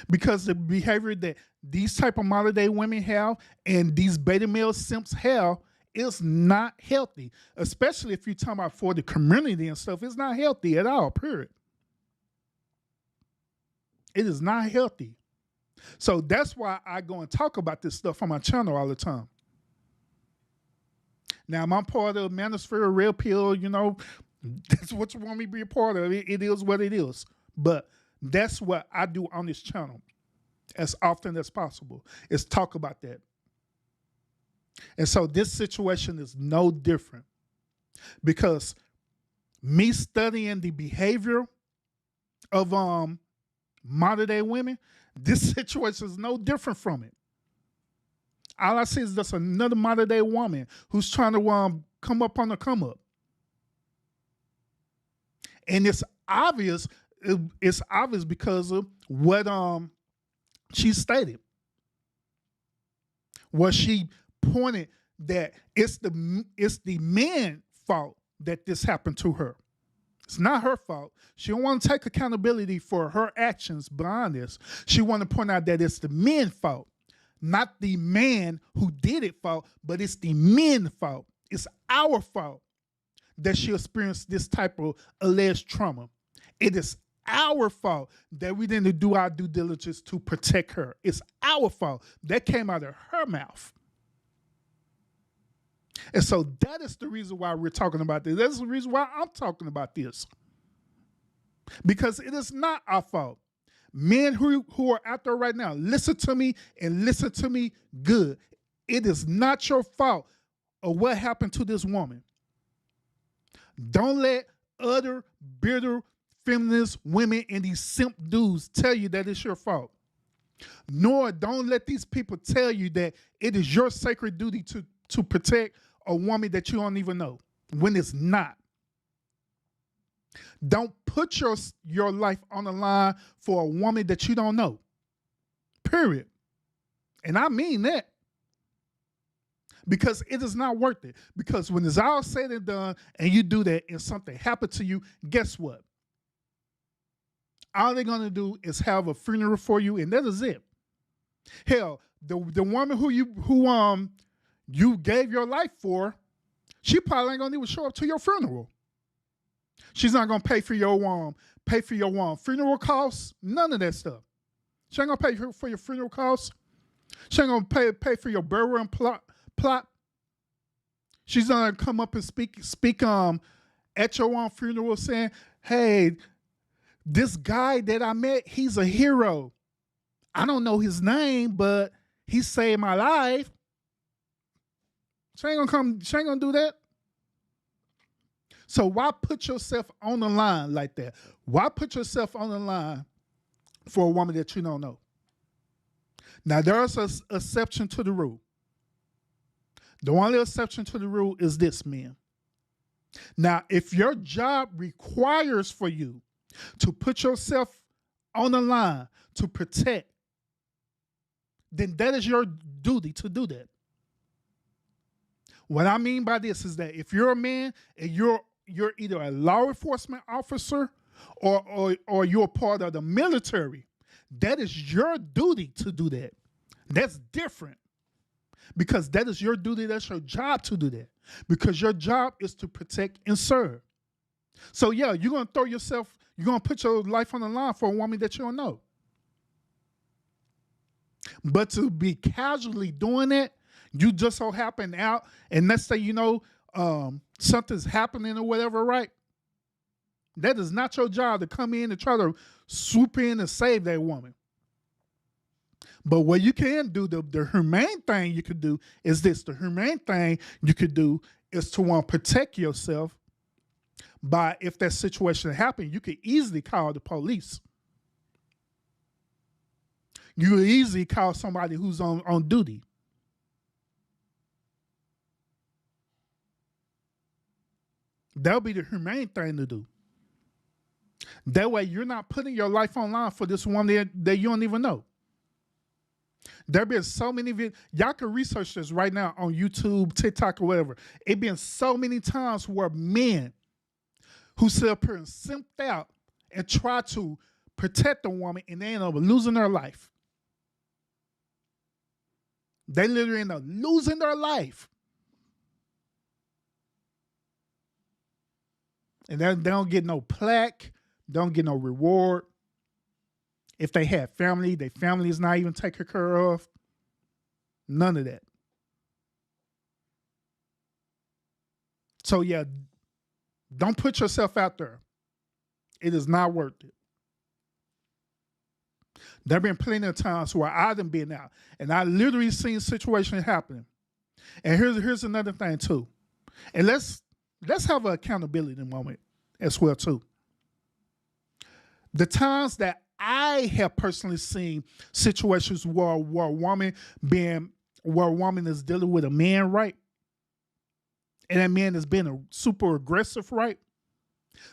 Because the behavior that these type of modern day women have and these beta male simps have is not healthy. Especially if you're talking about for the community and stuff, it's not healthy at all, period. It is not healthy. So that's why I go and talk about this stuff on my channel all the time. Now, I'm part of Manosphere, Red Pill, that's what you want me to be a part of. It is what it is. But that's what I do on this channel as often as possible, is talk about that. And so this situation is no different, because me studying the behavior of modern day women, this situation is no different from it. All I see is just another modern day woman who's trying to come up on the come up. And it's obvious because of what she stated. What she pointed that it's the men's fault that this happened to her. It's not her fault. She don't want to take accountability for her actions behind this. She want to point out that it's the men's fault, not the man who did it fault, but it's the men's fault. It's our fault that she experienced this type of alleged trauma. It is our fault that we didn't do our due diligence to protect her. It's our fault. That came out of her mouth. And so that is the reason why we're talking about this. That's the reason why I'm talking about this. Because it is not our fault. Men who are out there right now, listen to me and listen to me good. It is not your fault of what happened to this woman. Don't let other bitter feminist women and these simp dudes tell you that it's your fault. Nor don't let these people tell you that it is your sacred duty to protect a woman that you don't even know, when it's not. Don't put your life on the line for a woman that you don't know. Period. And I mean that. Because it is not worth it. Because when it's all said and done and you do that and something happened to you, guess what? All they're going to do is have a funeral for you, and that is it. Hell, the woman who you gave your life for, she probably ain't going to even show up to your funeral. She's not going to pay for your funeral costs, none of that stuff. She ain't going to pay for your funeral costs. She ain't going to pay for your burial and plot. She's going to come up and speak at your funeral saying, hey, this guy that I met, he's a hero. I don't know his name, but he saved my life. She ain't gonna do that. So why put yourself on the line like that? Why put yourself on the line for a woman that you don't know? Now, there's an exception to the rule. The only exception to the rule is this, men. Now, if your job requires for you to put yourself on the line to protect, then that is your duty to do that. What I mean by this is that if you're a man and you're either a law enforcement officer or you're part of the military, that is your duty to do that. That's different. Because that is your duty, that's your job to do that. Because your job is to protect and serve. So yeah, you're going to put your life on the line for a woman that you don't know. But to be casually doing it, you just so happen out, and let's say, something's happening or whatever, right? That is not your job to come in and try to swoop in and save that woman. But what you can do, the humane thing you could do is this. The humane thing you could do is to protect yourself by, if that situation happened, you could easily call the police. You could easily call somebody who's on duty. That'll be the humane thing to do. That way you're not putting your life online for this woman that you don't even know. There been so many videos. Y'all can research this right now on YouTube, TikTok, or whatever. It been so many times where men who sit up here and simped out and try to protect a woman and they end up losing their life. They literally end up losing their life. And they don't get no plaque, don't get no reward. If they had family, their family is not even taken care of. None of that. So yeah, don't put yourself out there. It is not worth it. There have been plenty of times where I done been out and I literally seen situations happening. And here's another thing too. And let's have an accountability moment as well too. The times that I have personally seen situations where a woman is dealing with a man, right? And that man is being super aggressive, right?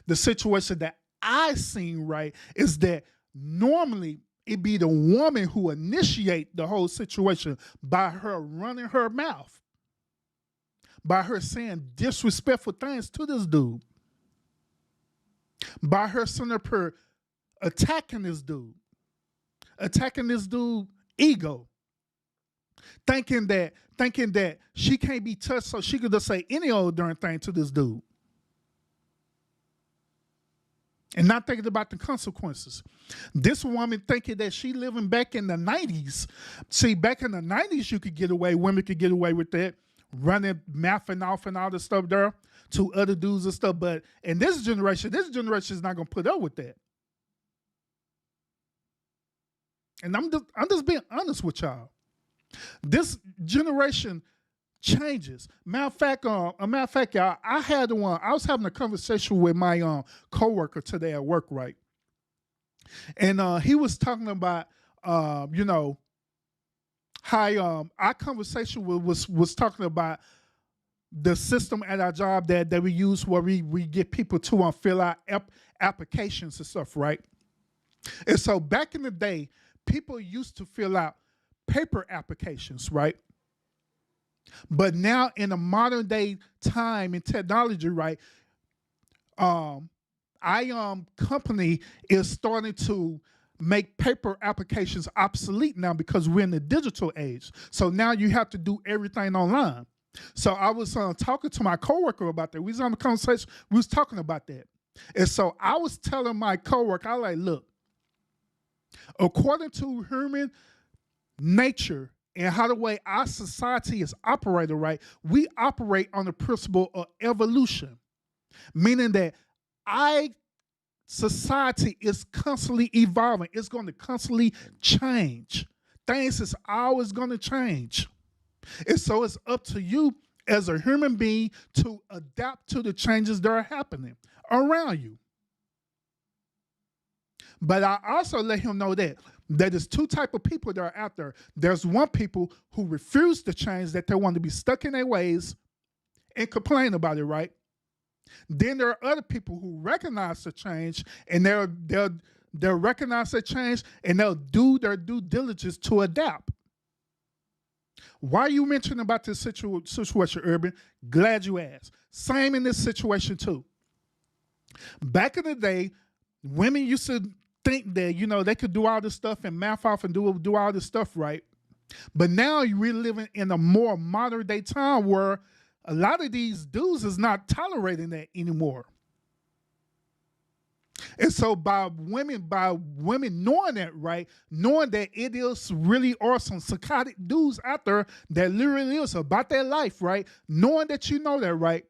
The situation that I seen, right, is that normally it be the woman who initiate the whole situation by her running her mouth, by her saying disrespectful things to this dude, by her sitting up here attacking this dude ego, thinking that she can't be touched, so she could just say any old darn thing to this dude. And not thinking about the consequences. This woman thinking that she living back in the 90s. See, back in the 90s, women could get away with that. running, mathing off and all this stuff there to other dudes and stuff. But in this generation is not gonna put up with that. And I'm just being honest with y'all. This generation changes. Matter of fact, y'all, I was having a conversation with my coworker today at work, right? And he was talking about how our conversation was talking about the system at our job that we use where we get people to fill out applications and stuff, right? And so back in the day, people used to fill out paper applications, right? But now in a modern day time and technology, right, our company is starting to make paper applications obsolete now because we're in the digital age. So now you have to do everything online. So I was talking to my coworker about that. We was on the conversation. We was talking about that. And so I was telling my coworker, I was like, look, according to human nature and how the way our society is operated, right, we operate on the principle of evolution, meaning that society is constantly evolving. It's going to constantly change. Things is always going to change. And so it's up to you as a human being to adapt to the changes that are happening around you. But I also let him know that there's two types of people that are out there. There's one people who refuse to change, that they want to be stuck in their ways and complain about it, right? Then there are other people who recognize the change, and they'll recognize the change, and they'll do their due diligence to adapt. Why are you mentioning about this situation, Urban? Glad you asked. Same in this situation too. Back in the day, women used to think that they could do all this stuff and math off and do all this stuff, right? But now we're living in a more modern day time where a lot of these dudes is not tolerating that anymore. And so by women knowing that, right, knowing that it is really awesome psychotic dudes out there that literally is about their life, right, knowing that you know that, right,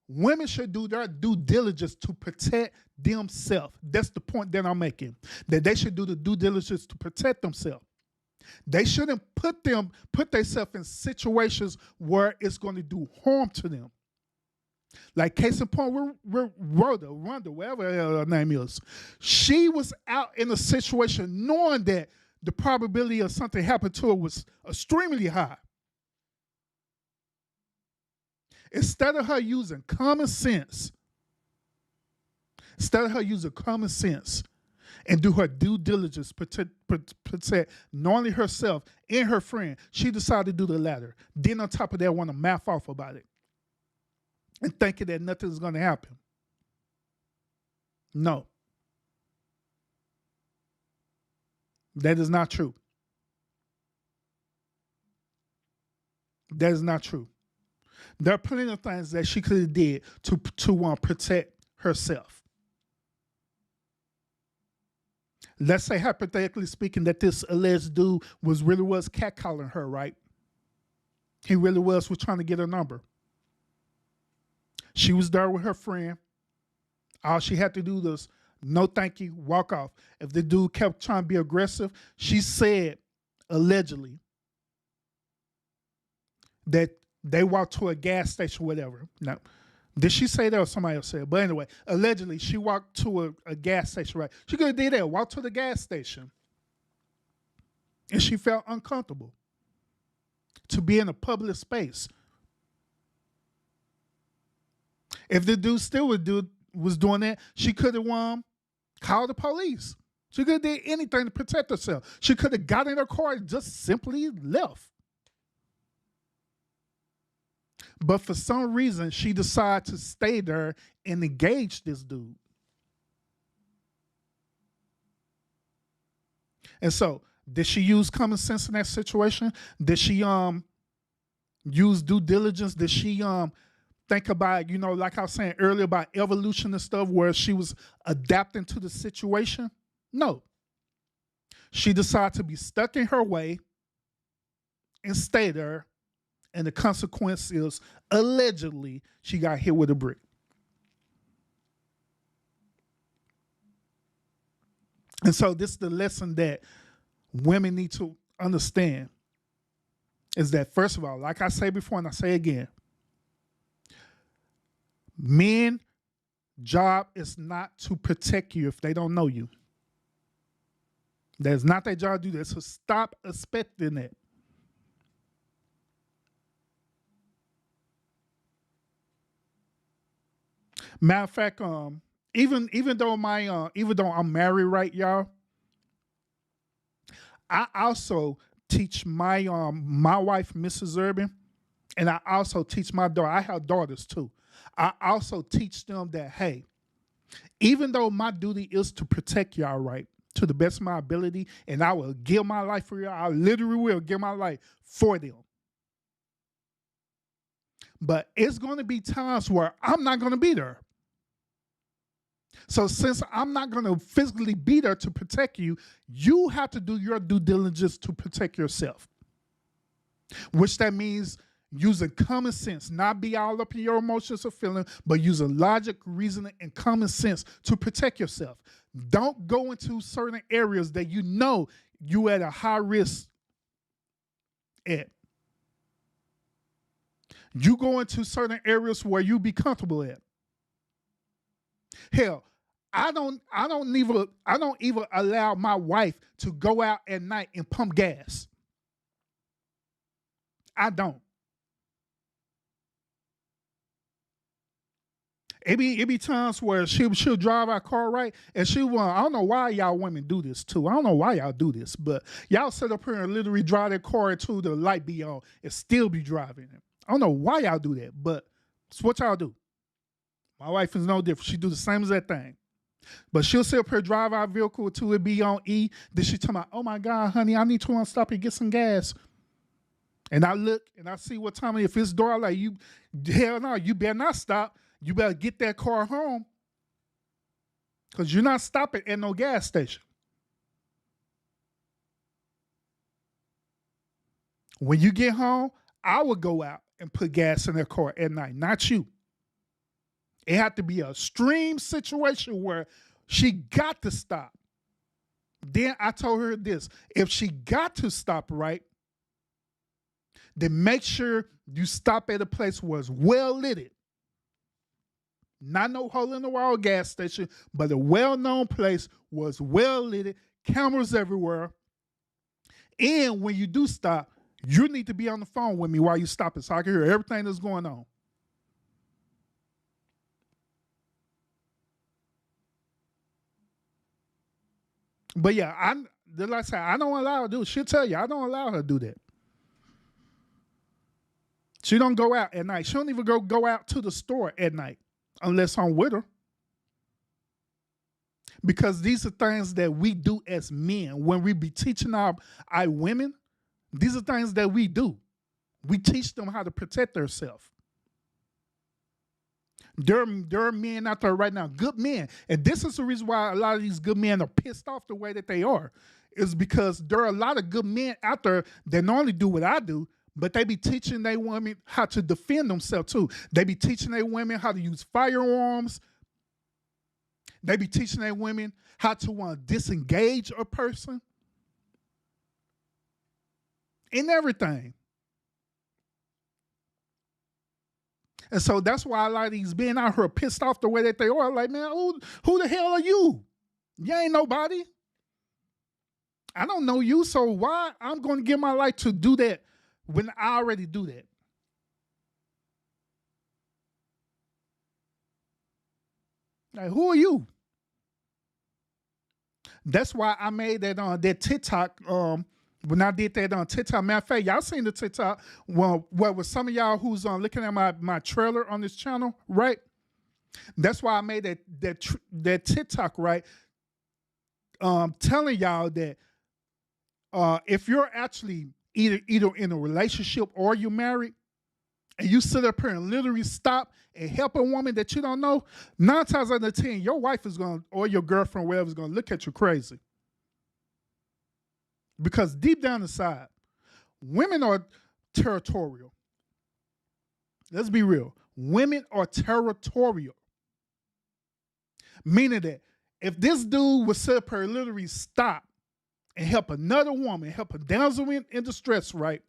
women should do their due diligence to protect themselves. That's the point that I'm making, that they should do the due diligence to protect themselves. They shouldn't put themselves in situations where it's going to do harm to them. Like case in point, Rhoda, whatever her name is, she was out in a situation knowing that the probability of something happening to her was extremely high. Instead of her using common sense, and do her due diligence, protect not only herself and her friend, she decided to do the latter. Then on top of that, want to math off about it and thinking that nothing's going to happen. No. That is not true. That is not true. There are plenty of things that she could have did to protect herself. Let's say, hypothetically speaking, that this alleged dude was catcalling her, right? He really was trying to get her number. She was there with her friend. All she had to do was, no thank you, walk off. If the dude kept trying to be aggressive, she said, allegedly, that they walked to a gas station, whatever. Now, did she say that or somebody else said? But anyway, allegedly, she walked to a gas station, right? She could have did that, walked to the gas station. And she felt uncomfortable to be in a public space. If the dude still was doing that, she could have called the police. She could have did anything to protect herself. She could have got in her car and just simply left. But for some reason, she decided to stay there and engage this dude. And so, did she use common sense in that situation? Did she use due diligence? Did she think about, like I was saying earlier about evolution and stuff, where she was adapting to the situation? No. She decided to be stuck in her way and stay there And the consequence is allegedly she got hit with a brick. And so this is the lesson that women need to understand is that, first of all, like I say before and I say again, men job is not to protect you if they don't know you. That's not their job to do that. So stop expecting it. Matter of fact, even though I'm married, right, y'all, I also teach my wife, Mrs. Urban, and I also teach my daughter. I have daughters too. I also teach them that, hey, even though my duty is to protect y'all, right, to the best of my ability, and I will give my life for y'all, I literally will give my life for them. But it's going to be times where I'm not going to be there. So since I'm not going to physically be there to protect you, you have to do your due diligence to protect yourself. Which that means using common sense, not be all up in your emotions or feelings, but using logic, reasoning, and common sense to protect yourself. Don't go into certain areas that you know you at a high risk at. You go into certain areas where you be comfortable at. Hell, I don't even allow my wife to go out at night and pump gas. I don't. It be times where she'll drive our car, right, and I don't know why y'all women do this too. I don't know why y'all do this, but y'all sit up here and literally drive that car until the light be on and still be driving it. I don't know why y'all do that, but it's what y'all do. My wife is no different. She do the same as that thing. But she'll sit up here, drive our vehicle until it be on E. Then she tell me, oh my God, honey, I need to stop and get some gas. And I look and I see what time, if it's dark, like hell no, you better not stop. You better get that car home. Because you're not stopping at no gas station. When you get home, I would go out and put gas in that car at night, not you. It had to be a extreme situation where she got to stop. Then I told her this. If she got to stop, right, then make sure you stop at a place where it's well lit. Not no hole in the wall gas station, but a well-known place was well lit, cameras everywhere. And when you do stop, you need to be on the phone with me while you stop it so I can hear everything that's going on. But yeah, like I said, I don't allow her to do it. She'll tell you, I don't allow her to do that. She don't go out at night. She don't even go out to the store at night unless I'm with her. Because these are things that we do as men. When we be teaching our women, these are things that we do. We teach them how to protect themselves. There are men out there right now, good men. And this is the reason why a lot of these good men are pissed off the way that they are. Is because there are a lot of good men out there that not only do what I do, but they be teaching their women how to defend themselves too. They be teaching their women how to use firearms. They be teaching their women how to disengage a person. And everything. And so that's why a lot of these men out here are pissed off the way that they are. Like, man, who the hell are you? You ain't nobody. I don't know you, so why I'm going to give my life to do that when I already do that? Like, who are you? That's why I made that TikTok. When I did that on TikTok, matter of fact, y'all seen the TikTok. Well, with some of y'all who's looking at my trailer on this channel, right? That's why I made that TikTok, right? Telling y'all that if you're actually either in a relationship or you're married, and you sit up here and literally stop and help a woman that you don't know, 9 times out of 10, your wife is going to, or your girlfriend, whatever, is going to look at you crazy. Because deep down inside, women are territorial. let's be real. Women are territorial, meaning that if this dude would sit up here and literally stop and help another woman, help a damsel in distress, right?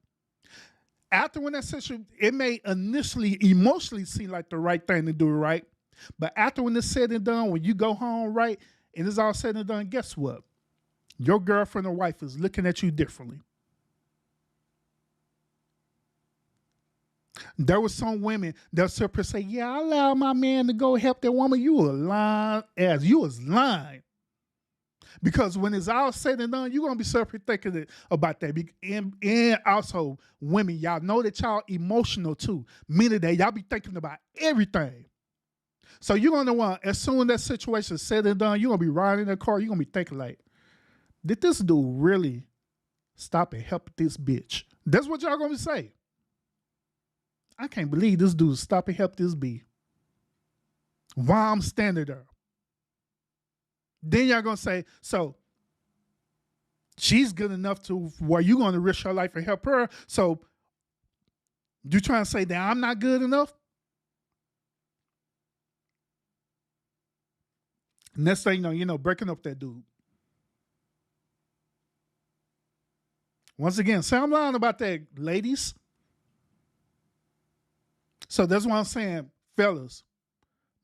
After when that session, it may initially emotionally seem like the right thing to do, right? But after when it's said and done, when you go home, right, and it's all said and done, guess what? Your girlfriend or wife is looking at you differently. There were some women that sit up and say, yeah, I allow my man to go help that woman. You were lying as you was lying. Because when it's all said and done, you're going to be sitting thinking about that. And also, women, y'all know that y'all emotional too. Meaning that y'all be thinking about everything. So you're going to want, as soon as that situation is said and done, you're going to be riding in the car, you're going to be thinking like, did this dude really stop and help this bitch? That's what y'all going to say. I can't believe this dude stopped and helped this bitch. While I'm standing there. Then y'all going to say, so she's good enough to where you're going to risk your life and help her. So you trying to say that I'm not good enough? Next thing you know, breaking up that dude. Once again, say I'm lying about that, ladies. So that's what I'm saying, fellas,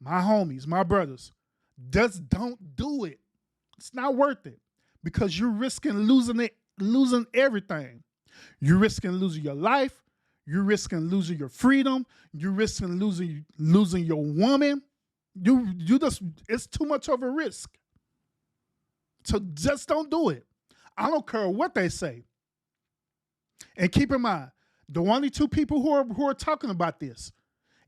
my homies, my brothers, just don't do it. It's not worth it because you're risking losing everything. You're risking losing your life. You're risking losing your freedom. You're risking losing your woman. It's too much of a risk. So just don't do it. I don't care what they say. And keep in mind, the only two people who are talking about this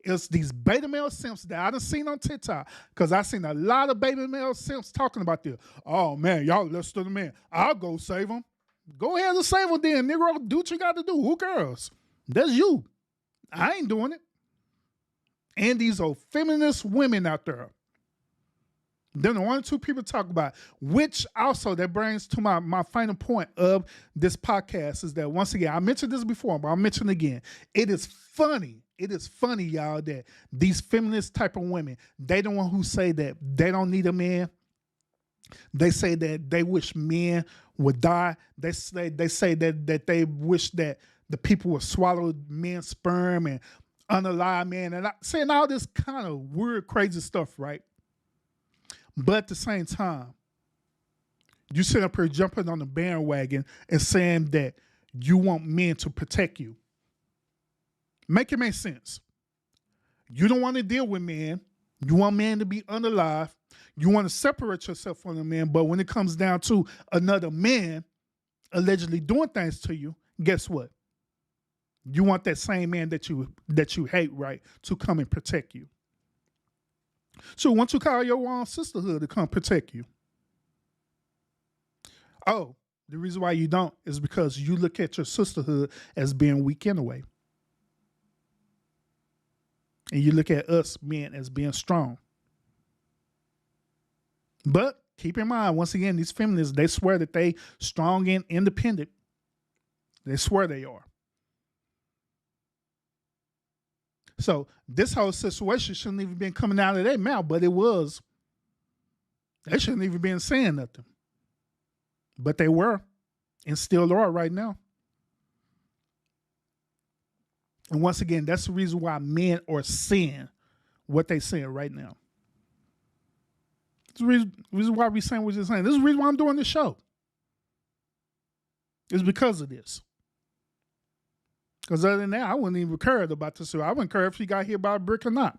is these beta male simps that I done seen on TikTok. Because I seen a lot of beta male simps talking about this. Oh man, y'all listen to the man. I'll go save them. Go ahead and save them then, nigga. Do what you got to do. Who cares? That's you. I ain't doing it. And these are feminist women out there. Then the only two people talk about, which also that brings to my final point of this podcast is that once again, I mentioned this before, but I'll mention it again. It is funny. It is funny, y'all, that these feminist type of women, they the one who say that they don't need a man. They say that they wish men would die. They say that they wish that the people would swallow men's sperm and unalive men, and saying all this kind of weird, crazy stuff, right? But at the same time, you sit up here jumping on the bandwagon and saying that you want men to protect you. Make it make sense. You don't want to deal with men. You want men to be unalive. You want to separate yourself from the man. But when it comes down to another man allegedly doing things to you, guess what? You want that same man that you hate, right, to come and protect you. So once you call your own sisterhood to come protect you. Oh, the reason why you don't is because you look at your sisterhood as being weak anyway. And you look at us men as being strong. But keep in mind, once again, these feminists, they swear that they strong and independent. They swear they are. So this whole situation shouldn't even been coming out of their mouth, but it was. They shouldn't even been saying nothing. But they were, and still are right now. And once again, that's the reason why men are saying what they're saying right now. It's the reason why we're saying what we're saying. This is the reason why I'm doing this show. It's because of this. Because other than that, I wouldn't even care about this. I wouldn't care if she got hit by a brick or not.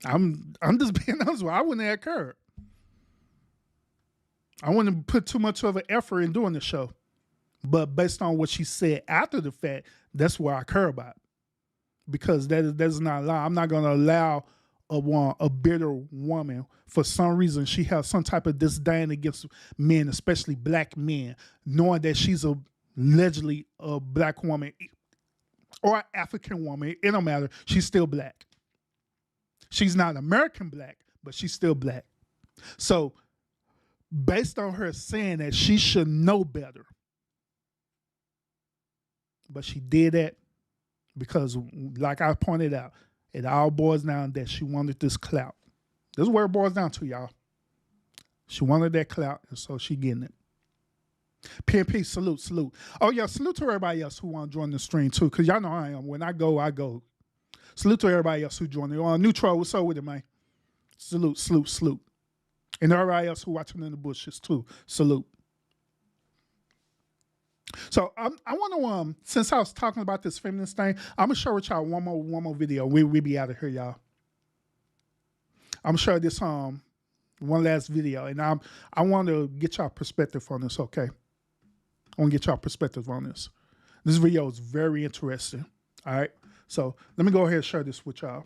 I'm just being honest with you. I wouldn't have cared. I wouldn't put too much of an effort in doing the show. But based on what she said after the fact, that's what I care about. Because that's not a lie. I'm not going to allow a bitter woman, for some reason, she has some type of disdain against men, especially black men, knowing that she's allegedly a black woman or African woman. It don't matter. She's still black. She's not American black, but she's still black. So based on her saying that she should know better, but she did that, because, like I pointed out, it all boils down that she wanted this clout. This is where it boils down to, y'all. She wanted that clout, and so she getting it. PNP, salute. Oh, yeah, salute to everybody else who want to join the stream, too, because y'all know I am. When I go, I go. Salute to everybody else who joined. Neutral, what's up with it, man? Salute. And everybody else who watching in the bushes, too. Salute. So I want to, since I was talking about this feminist thing, I'm going to share with y'all one more video. We be out of here, y'all. I'm going to share this one last video, and I want to get y'all perspective on this, okay? I want to get y'all perspective on this. This video is very interesting, all right? So let me go ahead and share this with y'all.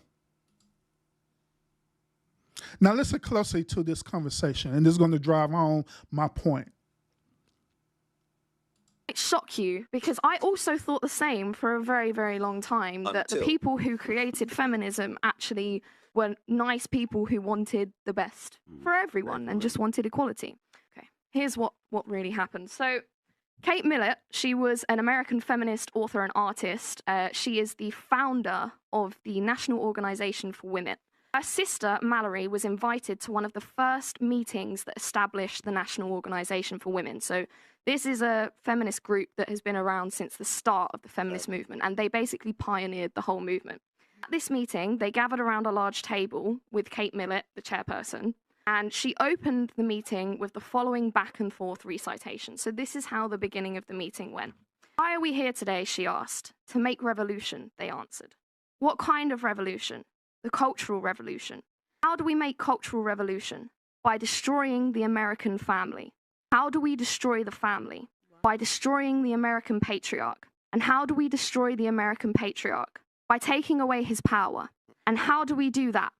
Now listen closely to this conversation, and this is going to drive home my point. It shock you, because I also thought the same for a very, very long time, that the people who created feminism actually were nice people who wanted the best for everyone and just wanted equality. Okay, here's what really happened. So Kate Millett, she was an American feminist, author, and artist. She is the founder of the National Organization for Women. Her sister, Mallory, was invited to one of the first meetings that established the National Organization for Women. So this is a feminist group that has been around since the start of the feminist movement, and they basically pioneered the whole movement. At this meeting, they gathered around a large table with Kate Millett, the chairperson, and she opened the meeting with the following back and forth recitation. So this is how the beginning of the meeting went. Why are we here today, she asked. To make revolution, they answered. What kind of revolution? The cultural revolution. How do we make cultural revolution? By destroying the American family. How do we destroy the family? By destroying the American patriarch. And how do we destroy the American patriarch? By taking away his power. And how do we do that?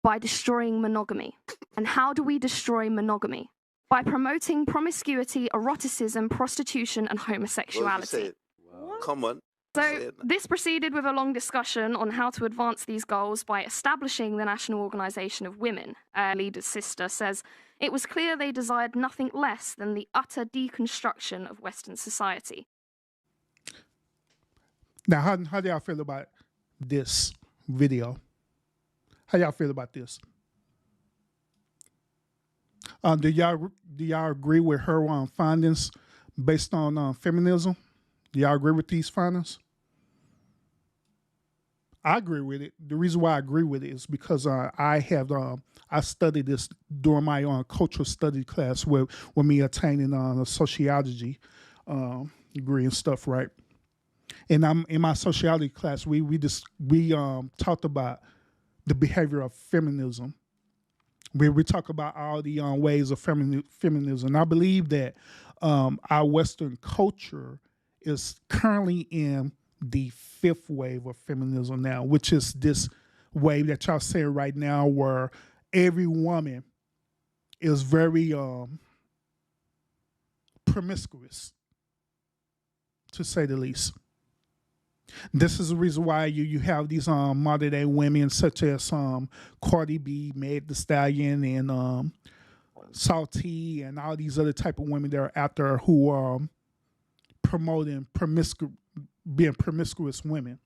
By destroying monogamy. And how do we destroy monogamy? By promoting promiscuity, eroticism, prostitution, and homosexuality. Wow. Come on. So this proceeded with a long discussion on how to advance these goals by establishing the National Organization of Women. Leader's sister says, it was clear they desired nothing less than the utter deconstruction of Western society. Now, how do y'all feel about this video? How y'all feel about this? Do y'all agree with her findings based on feminism? Do y'all agree with these findings? I agree with it. The reason why I agree with it is because I studied this during my cultural study class with me attaining a sociology degree and stuff, right? And in my sociology class, we talked about the behavior of feminism. We talk about all the ways of feminism. I believe that our Western culture is currently in the fifth wave of feminism now, which is this wave that y'all saying right now where every woman is very promiscuous, to say the least. This is the reason why you have these modern day women such as Cardi B, Meg Thee Stallion, and Salty, and all these other type of women that are out there who are promoting being promiscuous women.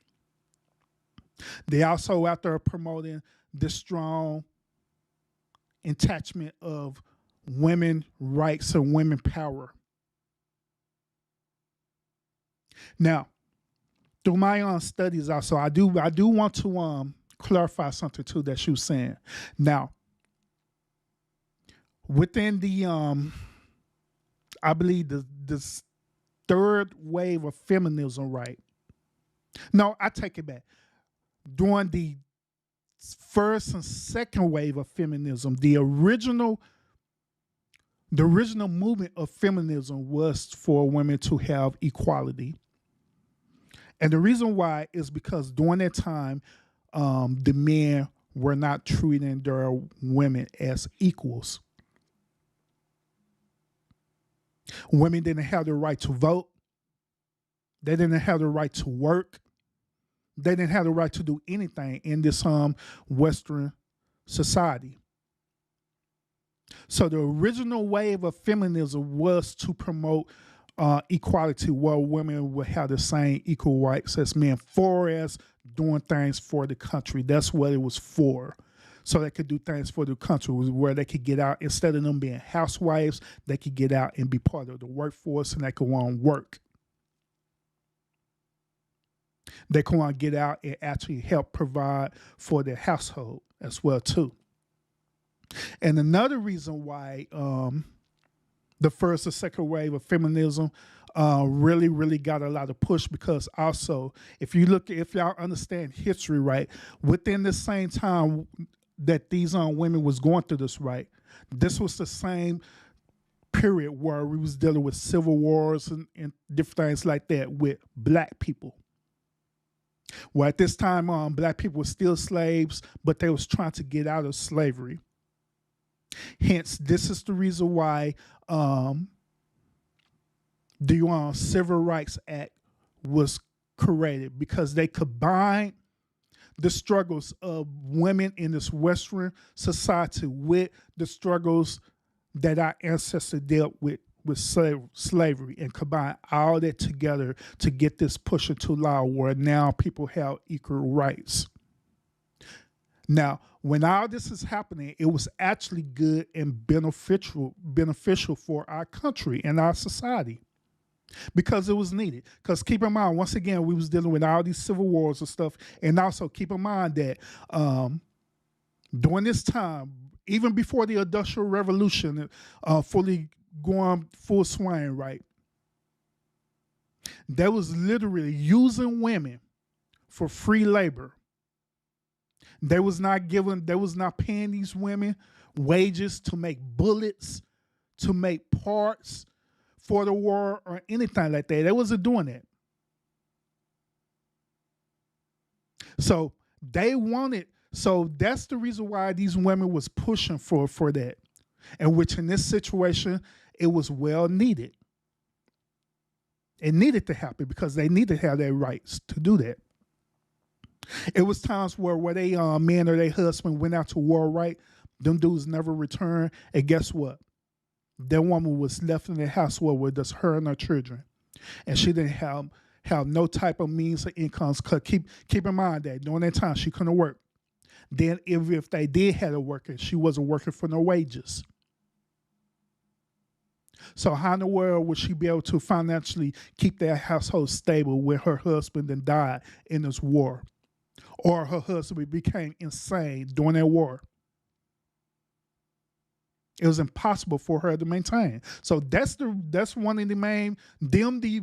They also out there promoting the strong attachment of women rights and women power. Now, through my own studies also, I do want to clarify something too that she was saying. Now, within the I believe this third wave of feminism, right? No, I take it back. During the first and second wave of feminism, the original movement of feminism was for women to have equality. And the reason why is because during that time, the men were not treating their women as equals. Women didn't have the right to vote. They didn't have the right to work. They didn't have the right to do anything in this Western society. So the original wave of feminism was to promote equality, where women will have the same equal rights as men, for as doing things for the country. That's what it was for. So they could do things for the country, where they could get out, instead of them being housewives, they could get out and be part of the workforce, and they could want to work. They can want to get out and actually help provide for their household as well too. And another reason why the first and second wave of feminism really got a lot of push, because also, if y'all understand history, right, within the same time that these women was going through this, right, this was the same period where we was dealing with civil wars and different things like that with black people. Well, at this time, black people were still slaves, but they was trying to get out of slavery. Hence, this is the reason why the Civil Rights Act was created, because they combined the struggles of women in this Western society with the struggles that our ancestors dealt with slavery, and combine all that together to get this push into law where now people have equal rights. Now, when all this is happening, it was actually good and beneficial for our country and our society, because it was needed. Because keep in mind, once again, we was dealing with all these civil wars and stuff, and also keep in mind that during this time, even before the Industrial Revolution fully going full swing, right, they was literally using women for free labor. They was not paying these women wages to make bullets, to make parts for the war, or anything like that. They wasn't doing that. So that's the reason why these women was pushing for that. And which in this situation, it was well needed. It needed to happen, because they needed to have their rights to do that. It was times where they men or their husband went out to war, right? Them dudes never returned. And guess what? That woman was left in the house with just her and her children. And she didn't have no type of means of incomes. Cause keep in mind that during that time she couldn't work. Then if they did have her working, she wasn't working for no wages. So how in the world would she be able to financially keep their household stable when her husband then died in this war? Or her husband became insane during that war? It was impossible for her to maintain. So that's one of the main the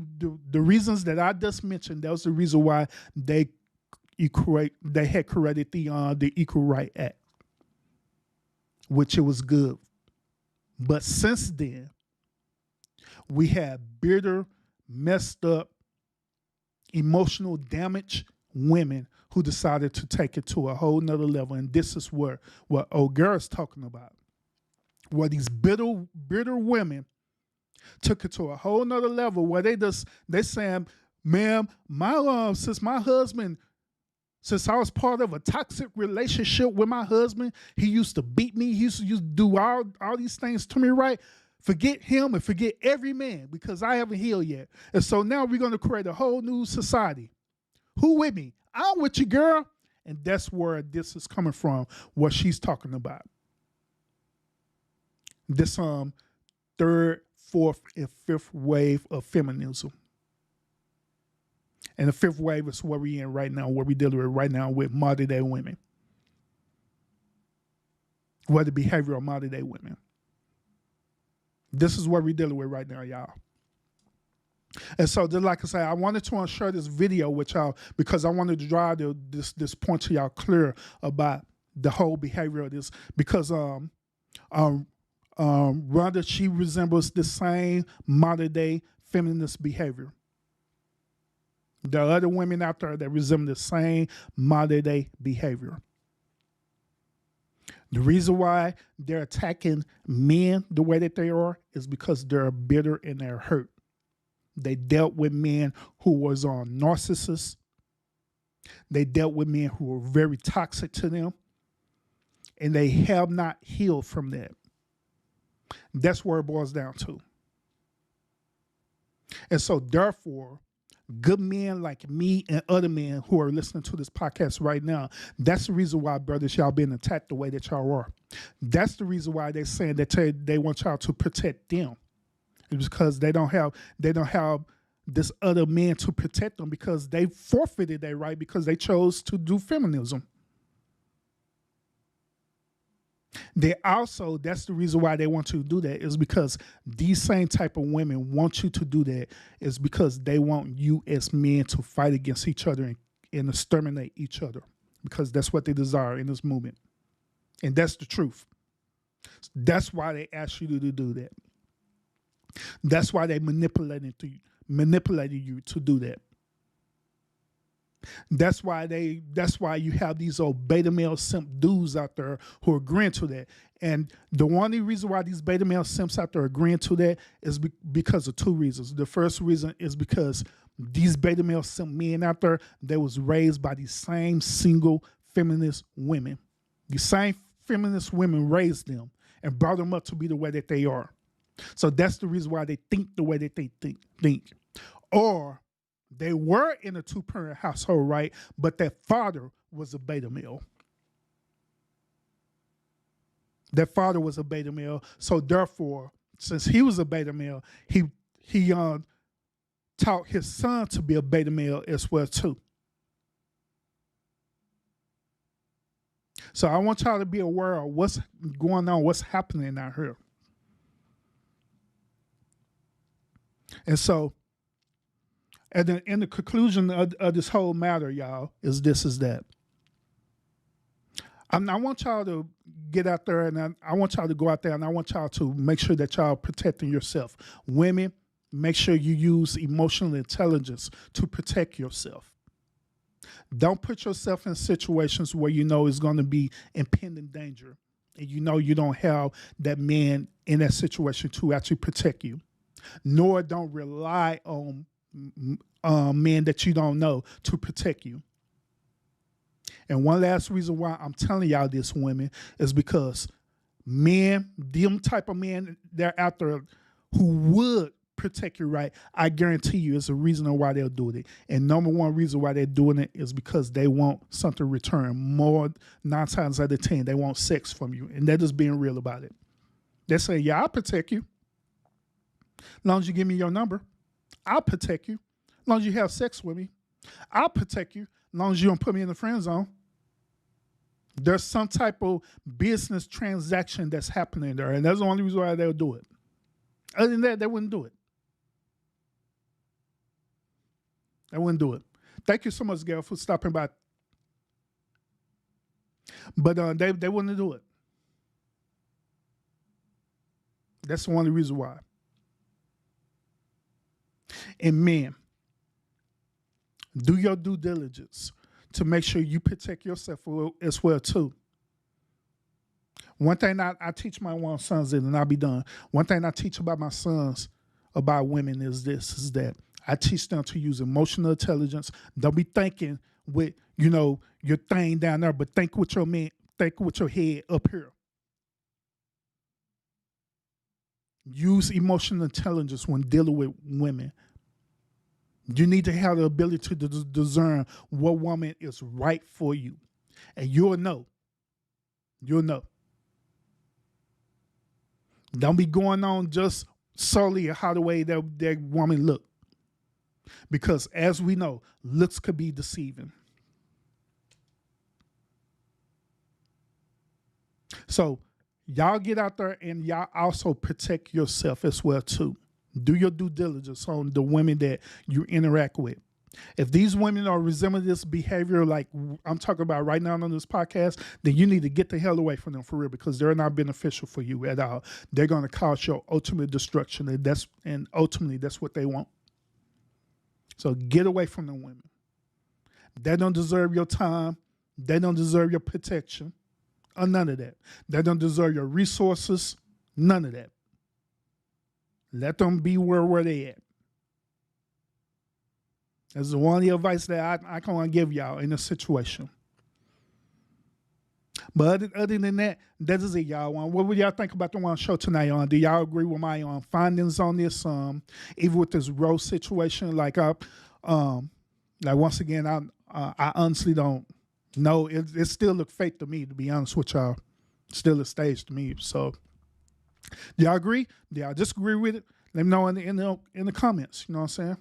reasons that I just mentioned. That was the reason why they had created the Equal Right Act, which it was good. But since then, we have bitter, messed up, emotional damaged women who decided to take it to a whole nother level. And this is what O'Gara's talking about. Where these bitter women took it to a whole nother level, where they saying, ma'am, since I was part of a toxic relationship with my husband, he used to beat me, he used to do all these things to me, right? Forget him and forget every man, because I haven't healed yet. And so now we're going to create a whole new society. Who with me? I'm with you, girl. And that's where this is coming from, what she's talking about. This third, fourth, and fifth wave of feminism. And the fifth wave is where we're in right now, where we're dealing with right now with modern day women. What the behavior of modern day women. This is what we're dealing with right now, y'all. And so, just like I say, I wanted to share this video with y'all because I wanted to drive this point to y'all clear about the whole behavior of this. Because Rhonda, she resembles the same modern day feminist behavior. There are other women out there that resemble the same modern day behavior. The reason why they're attacking men the way that they are is because they're bitter and they're hurt. They dealt with men who was on narcissists. They dealt with men who were very toxic to them. And they have not healed from that. That's where it boils down to. And so, therefore, good men like me and other men who are listening to this podcast right now, that's the reason why, brothers, y'all being attacked the way that y'all are. That's the reason why they're saying that they want y'all to protect them. It's because they don't have this other man to protect them, because they forfeited their right because they chose to do feminism. They also, that's the reason why they want you to do that, is because these same type of women want you to do that, is because they want you as men to fight against each other and exterminate each other, because that's what they desire in this movement. And that's the truth. That's why they ask you to do that. That's why they manipulated you to do that. That's why you have these old beta male simp dudes out there who are agreeing to that. And the only reason why these beta male simps out there are agreeing to that is because of two reasons. The first reason is because these beta male simp men out there, they was raised by these same single feminist women. These same feminist women raised them and brought them up to be the way that they are. So that's the reason why they think the way that they think. Or they were in a two-parent household, right? But their father was a beta male. Their father was a beta male. So therefore, since he was a beta male, he taught his son to be a beta male as well too. So I want y'all to be aware of what's going on, what's happening out here. And so, in the conclusion of this whole matter, y'all, is that. I want y'all to get out there, and I want y'all to go out there, and I want y'all to make sure that y'all protecting yourself. Women, make sure you use emotional intelligence to protect yourself. Don't put yourself in situations where you know it's going to be impending danger, and you know you don't have that man in that situation to actually protect you. Nor don't rely on men that you don't know to protect you. And one last reason why I'm telling y'all this, women, is because men, them type of men, they're out there who would protect you, right? I guarantee you it's a reason why they'll do it. And number one reason why they're doing it is because they want something in return. More 9 times out of 10, they want sex from you. And they're just being real about it. They say, yeah, I'll protect you. As long as you give me your number, I'll protect you. As long as you have sex with me, I'll protect you. As long as you don't put me in the friend zone. There's some type of business transaction that's happening there, and that's the only reason why they'll do it. Other than that, they wouldn't do it. They wouldn't do it. Thank you so much, Gail, for stopping by. But they wouldn't do it. That's the only reason why. And men, do your due diligence to make sure you protect yourself as well too. One thing I teach my one sons, and I'll be done. One thing I teach about my sons about women is that I teach them to use emotional intelligence. Don't be thinking with, your thing down there, but think with your head up here. Use emotional intelligence when dealing with women. You need to have the ability to discern what woman is right for you. And you'll know. You'll know. Don't be going on just solely how the way that woman look. Because as we know, looks could be deceiving. So y'all get out there and y'all also protect yourself as well too. Do your due diligence on the women that you interact with. If these women are resembling this behavior like I'm talking about right now on this podcast, then you need to get the hell away from them for real, because they're not beneficial for you at all. They're going to cause your ultimate destruction, and ultimately that's what they want. So get away from them women. They don't deserve your time. They don't deserve your protection. Or none of that. They don't deserve your resources. None of that. Let them be where they at. That's the only advice that I can give y'all in this situation. But other than that, that is it, y'all. What would y'all think about the one show tonight? Do y'all agree with my findings on this? Even with this Rho situation, like once again, I honestly don't know. It still look fake to me, to be honest with y'all. Still a stage to me. So, do y'all agree? Do y'all disagree with it? Let me know in the comments. You know what I'm saying?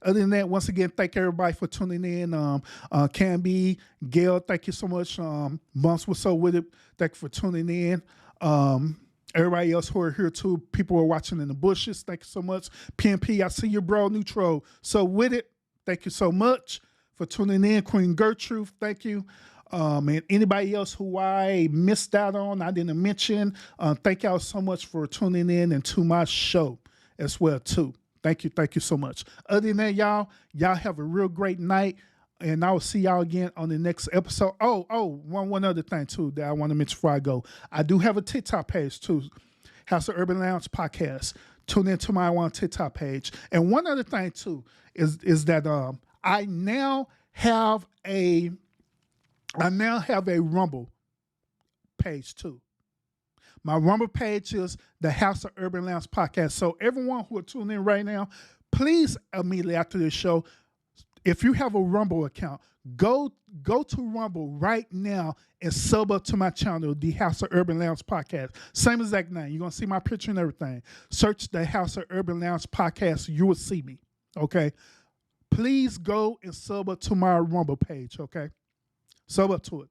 Other than that, once again, thank everybody for tuning in. Canby, Gail, thank you so much. Bumps, what's up with it? Thank you for tuning in. Everybody else who are here too, people who are watching in the bushes, thank you so much. PNP, I see you, bro, Neutro. So with it, thank you so much for tuning in. Queen Gertrude, thank you. And anybody else who I missed out on, I didn't mention, thank y'all so much for tuning in into my show as well too. Thank you so much. Other than that, y'all have a real great night, and I will see y'all again on the next episode. One other thing too that I want to mention before I go. I do have a TikTok page too, House of Urban Lounge Podcast. Tune into my TikTok page. And one other thing too is that I now have a Rumble page too. My Rumble page is the House of Urban Lounge Podcast. So everyone who are tuning in right now, please immediately after this show, if you have a Rumble account, go to Rumble right now and sub up to my channel, the House of Urban Lounge Podcast. Same exact name. You're going to see my picture and everything. Search the House of Urban Lounge Podcast. You will see me. Okay? Please go and sub up to my Rumble page. Okay? Sub up to it.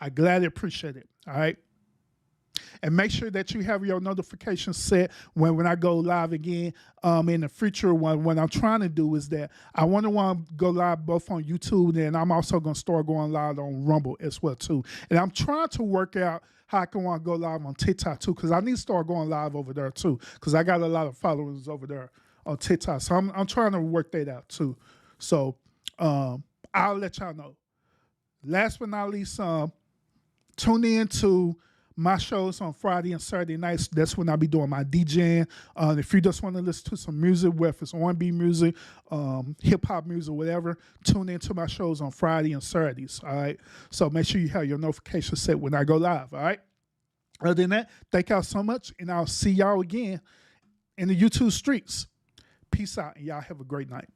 I gladly appreciate it. All right? And make sure that you have your notifications set when I go live again. In the future, what I'm trying to do is that I want to go live both on YouTube, and I'm also going to start going live on Rumble as well too. And I'm trying to work out how I can want to go live on TikTok too, because I need to start going live over there too, because I got a lot of followers over there on TikTok. So I'm trying to work that out too. So I'll let y'all know. Last but not least, tune in to my shows on Friday and Saturday nights. That's when I'll be doing my DJing. If you just want to listen to some music, whether it's R&B music, hip-hop music, whatever, tune into my shows on Friday and Saturdays, all right? So make sure you have your notifications set when I go live, all right? Other than that, thank y'all so much, and I'll see y'all again in the YouTube streets. Peace out, and y'all have a great night.